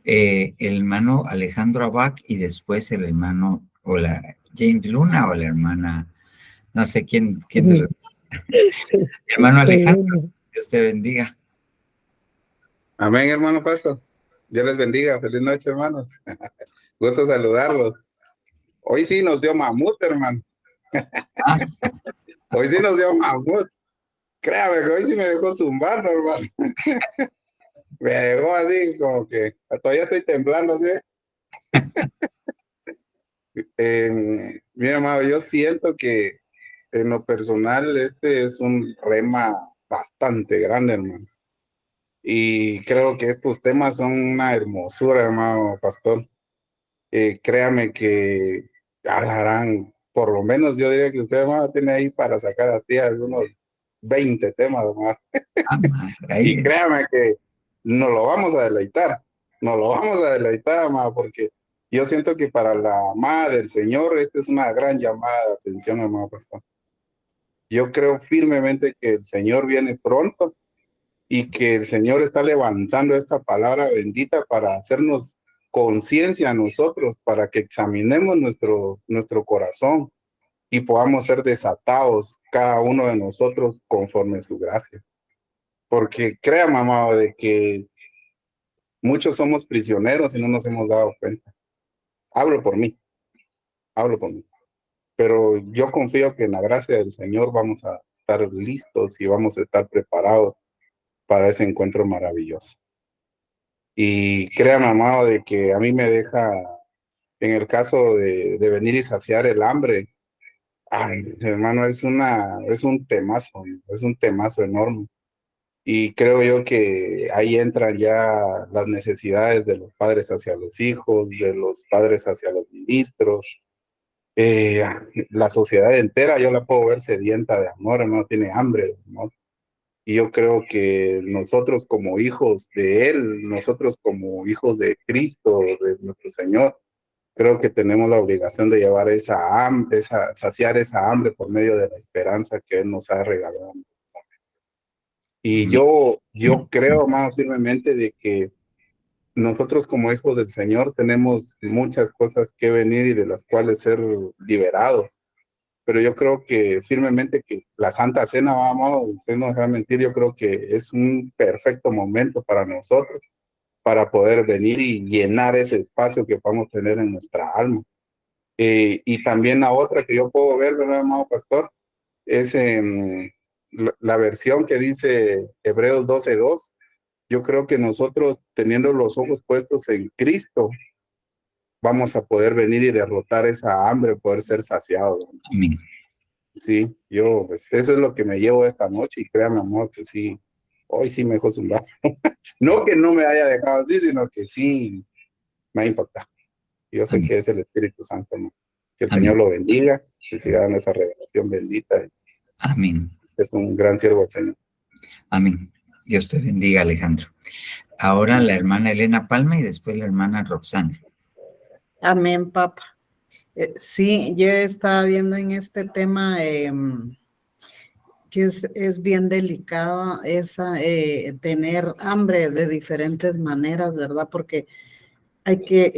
[SPEAKER 1] El hermano Alejandro Abad y después el hermano, o la James Luna o la hermana, no sé quién de los. Hermano Alejandro, Dios te bendiga.
[SPEAKER 4] Amén, hermano pastor. Dios les bendiga. Feliz noche, hermanos. Gusto saludarlos. Hoy sí nos dio mamut, hermano.
[SPEAKER 1] Ah,
[SPEAKER 4] Hoy sí nos dio mamut. Créame que hoy sí me dejó zumbando, hermano. Me dejó así como que todavía estoy temblando, ¿sí? Mira, amado, yo siento que en lo personal este es un rema bastante grande, hermano. Y creo que estos temas son una hermosura, hermano pastor. Créame que hablarán, por lo menos yo diría que usted, hermano, tiene ahí para sacar las tías unos 20 temas, hermano. Y
[SPEAKER 1] ahí,
[SPEAKER 4] créame que nos lo vamos a deleitar, nos lo vamos a deleitar, hermano, porque yo siento que para la amada del Señor, esta es una gran llamada de atención, hermano pastor. Yo creo firmemente que el Señor viene pronto y que el Señor está levantando esta palabra bendita para hacernos conciencia a nosotros, para que examinemos nuestro corazón y podamos ser desatados cada uno de nosotros conforme a su gracia. Porque créame, amado, de que muchos somos prisioneros y no nos hemos dado cuenta. Hablo por mí, hablo por mí. Pero yo confío que en la gracia del Señor vamos a estar listos y vamos a estar preparados para ese encuentro maravilloso. Y créame, amado, de que a mí me deja, en el caso de venir y saciar el hambre, ay, hermano, es un temazo enorme. Y creo yo que ahí entran ya las necesidades de los padres hacia los hijos, de los padres hacia los ministros. Eh, la sociedad entera yo la puedo ver sedienta de amor, no tiene hambre de amor. Y yo creo que nosotros como hijos de Él, nosotros como hijos de Cristo, de nuestro Señor, creo que tenemos la obligación de llevar saciar esa hambre por medio de la esperanza que Él nos ha regalado. Y yo creo más firmemente de que nosotros como hijos del Señor tenemos muchas cosas que venir y de las cuales ser liberados. Pero yo creo que firmemente que la Santa Cena, vamos, usted no deja mentir, yo creo que es un perfecto momento para nosotros, para poder venir y llenar ese espacio que podamos tener en nuestra alma. Y también la otra que yo puedo ver, ¿verdad, amado pastor? Es la versión que dice Hebreos 12:2. Yo creo que nosotros, teniendo los ojos puestos en Cristo, vamos a poder venir y derrotar esa hambre, poder ser saciados.
[SPEAKER 1] Amén.
[SPEAKER 4] Sí, yo, pues, eso es lo que me llevo esta noche y créame, amor, que sí, hoy sí me dejó zumbado. No que no me haya dejado así, sino que sí me ha impactado. Yo sé
[SPEAKER 1] Amén.
[SPEAKER 4] que es el Espíritu Santo, ¿no? Que el
[SPEAKER 1] Amén.
[SPEAKER 4] Señor lo bendiga, que siga dando esa revelación bendita.
[SPEAKER 1] Amén.
[SPEAKER 4] Es un gran siervo del Señor.
[SPEAKER 1] Amén. Dios te bendiga, Alejandro. Ahora la hermana Elena Palma y después la hermana Roxana.
[SPEAKER 5] Amén, Papa. Sí, yo estaba viendo en este tema que es bien delicado tener hambre de diferentes maneras, ¿verdad? Porque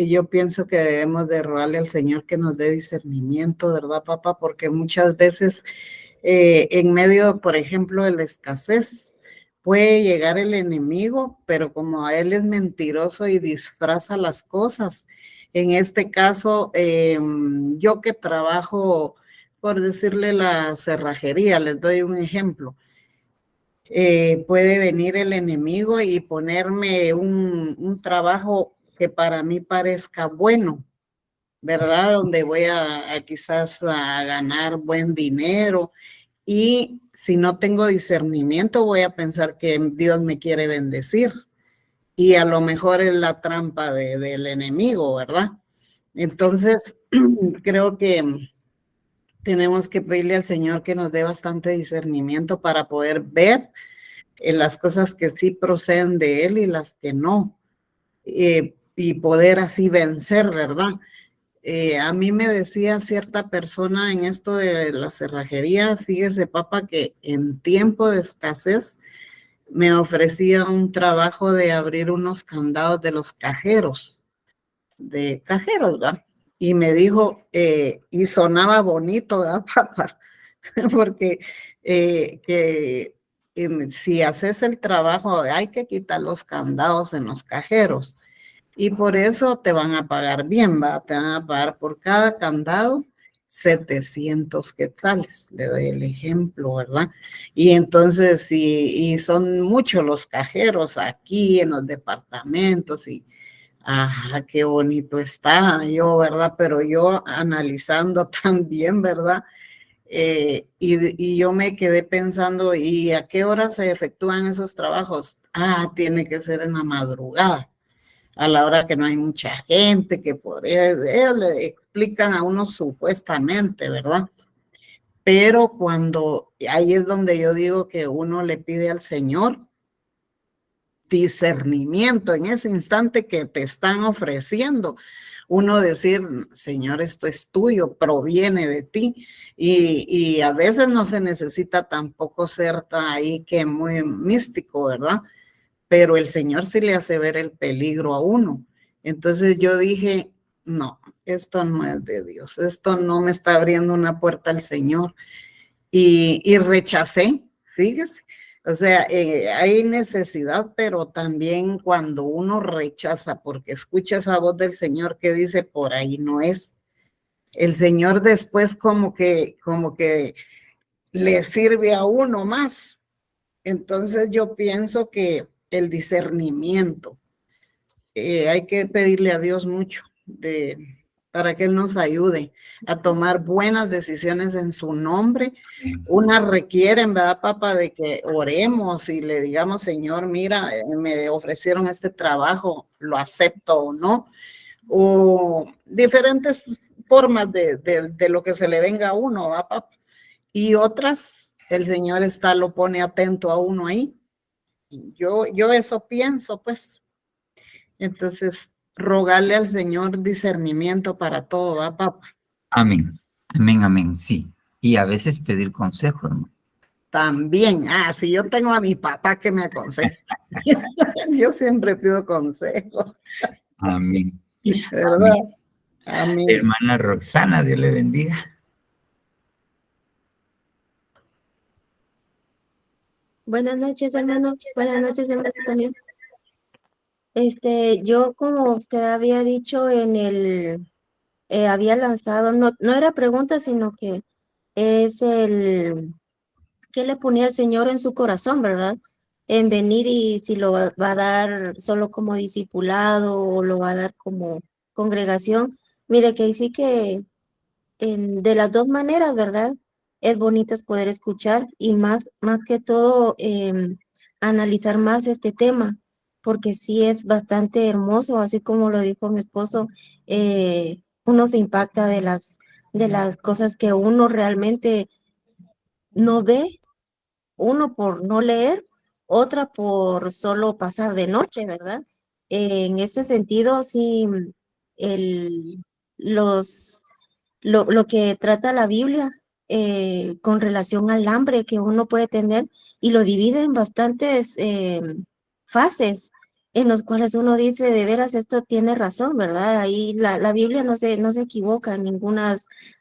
[SPEAKER 5] yo pienso que debemos de rogarle al Señor que nos dé discernimiento, ¿verdad, Papa? Porque muchas veces en medio, por ejemplo, de la escasez, puede llegar el enemigo, pero como él es mentiroso y disfraza las cosas. En este caso, yo que trabajo, por decirle la cerrajería, les doy un ejemplo. Puede venir el enemigo y ponerme un trabajo que para mí parezca bueno, ¿verdad? Donde voy a quizás a ganar buen dinero. Y si no tengo discernimiento, voy a pensar que Dios me quiere bendecir. Y a lo mejor es la trampa del enemigo, ¿verdad? Entonces, creo que tenemos que pedirle al Señor que nos dé bastante discernimiento para poder ver las cosas que sí proceden de Él y las que no. Y poder así vencer, ¿verdad? A mí me decía cierta persona en esto de la cerrajería, fíjese, Papa, que en tiempo de escasez me ofrecía un trabajo de abrir unos candados de los cajeros, ¿verdad? Y me dijo, y sonaba bonito, ¿verdad, Papa? Porque si haces el trabajo, hay que quitar los candados en los cajeros. Y por eso te van a pagar bien, ¿va? Te van a pagar por cada candado 700 quetzales. Le doy el ejemplo, ¿verdad? Y entonces, y son muchos los cajeros aquí en los departamentos y, qué bonito está yo, ¿verdad? Pero yo analizando también, ¿verdad? Y yo me quedé pensando, ¿y a qué hora se efectúan esos trabajos? Tiene que ser en la madrugada, a la hora que no hay mucha gente, que por ellos le explican a uno supuestamente, ¿verdad? Pero ahí es donde yo digo que uno le pide al Señor discernimiento en ese instante que te están ofreciendo. Uno decir, Señor, esto es tuyo, proviene de ti. Y a veces no se necesita tampoco ser ahí que muy místico, ¿verdad? Pero el Señor sí le hace ver el peligro a uno. Entonces yo dije, no, esto no es de Dios, esto no me está abriendo una puerta al Señor. Y rechacé, fíjese. O sea, hay necesidad, pero también cuando uno rechaza porque escucha esa voz del Señor que dice, por ahí no es. El Señor después como que le sirve a uno más. Entonces yo pienso que el discernimiento, hay que pedirle a Dios mucho para que Él nos ayude a tomar buenas decisiones en su nombre. Unas requieren, ¿verdad, papá? De que oremos y le digamos, Señor, mira, me ofrecieron este trabajo, lo acepto o no. O diferentes formas de lo que se le venga a uno, ¿verdad, papá? Y otras, el Señor lo pone atento a uno ahí. Yo eso pienso, pues. Entonces, rogarle al Señor discernimiento para todo, ¿verdad, papá?
[SPEAKER 1] Amén, amén, amén, sí. Y a veces pedir consejo, hermano.
[SPEAKER 5] También, si yo tengo a mi papá que me aconseja. Yo siempre pido consejo.
[SPEAKER 1] Amén.
[SPEAKER 5] ¿Verdad? Amén.
[SPEAKER 1] Hermana Roxana, Dios le bendiga.
[SPEAKER 2] Buenas noches, hermano. Buenas noches, hermano también. Yo, como usted había dicho había lanzado, no era pregunta, sino que es ¿qué le ponía el Señor en su corazón, verdad? En venir y si lo va a dar solo como discipulado o lo va a dar como congregación. Mire que sí que de las dos maneras, ¿verdad? Es bonito es poder escuchar y más que todo analizar más este tema, porque sí es bastante hermoso, así como lo dijo mi esposo, uno se impacta de las cosas que uno realmente no ve, uno por no leer, otra por solo pasar de noche, ¿verdad? En ese sentido, sí, el, los lo que trata la Biblia con relación al hambre que uno puede tener y lo divide en bastantes fases en los cuales uno dice, de veras, esto tiene razón, ¿verdad? Ahí la Biblia no se equivoca en ninguna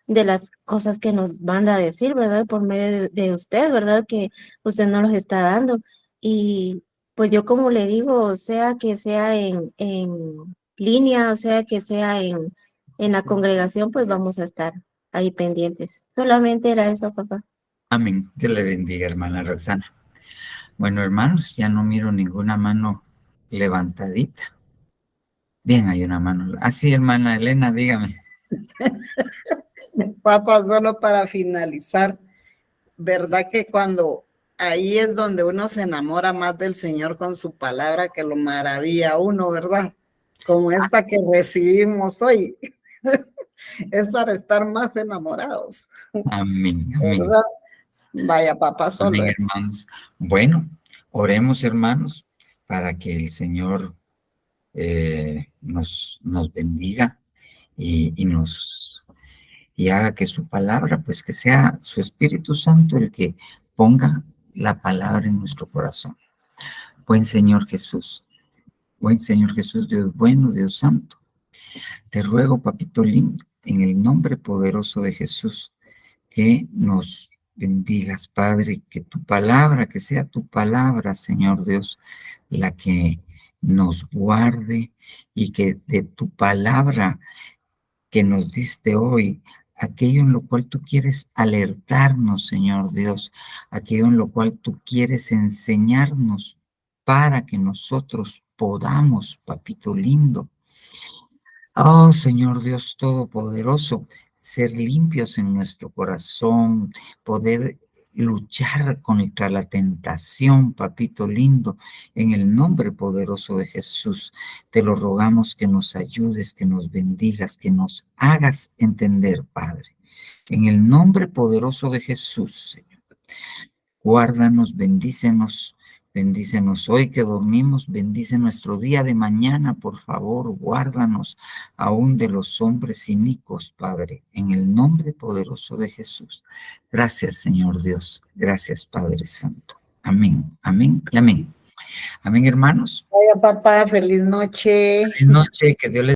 [SPEAKER 2] de las cosas que nos manda a decir, ¿verdad? Por medio de usted, ¿verdad? Que usted nos los está dando. Y pues yo como le digo, sea que sea en línea, o sea que sea en la congregación, pues vamos a estar ahí pendientes. Solamente era eso, papá.
[SPEAKER 1] Amén. Dios le bendiga, hermana Roxana. Bueno, hermanos, ya no miro ninguna mano levantadita. Bien, hay una mano. Así, hermana Elena, dígame.
[SPEAKER 5] Papá, solo para finalizar, ¿verdad que cuando ahí es donde uno se enamora más del Señor con su palabra, que lo maravilla a uno, ¿verdad? Como esta que recibimos hoy. Es para estar más enamorados,
[SPEAKER 1] Amén, amén.
[SPEAKER 5] ¿verdad? Vaya, papá, solo
[SPEAKER 1] Amén,
[SPEAKER 5] eso.
[SPEAKER 1] hermanos. Bueno, oremos, hermanos, para que el Señor nos bendiga y haga que su palabra, pues que sea su Espíritu Santo el que ponga la palabra en nuestro corazón. Buen Señor Jesús, Dios bueno, Dios santo, te ruego, papito lindo, en el nombre poderoso de Jesús, que nos bendigas, Padre, que tu palabra, que sea tu palabra, Señor Dios, la que nos guarde y que de tu palabra que nos diste hoy, aquello en lo cual tú quieres alertarnos, Señor Dios, aquello en lo cual tú quieres enseñarnos para que nosotros podamos, papito lindo, oh Señor Dios Todopoderoso, ser limpios en nuestro corazón, poder luchar contra la tentación, papito lindo, en el nombre poderoso de Jesús. Te lo rogamos que nos ayudes, que nos bendigas, que nos hagas entender, Padre. En el nombre poderoso de Jesús, Señor. Guárdanos, bendícenos. Bendícenos hoy que dormimos, bendice nuestro día de mañana, por favor, guárdanos aún de los hombres inicuos, Padre, en el nombre poderoso de Jesús. Gracias, Señor Dios. Gracias, Padre Santo. Amén, amén y amén. Amén, hermanos.
[SPEAKER 5] Vaya, papá, feliz noche.
[SPEAKER 1] Feliz noche, que Dios les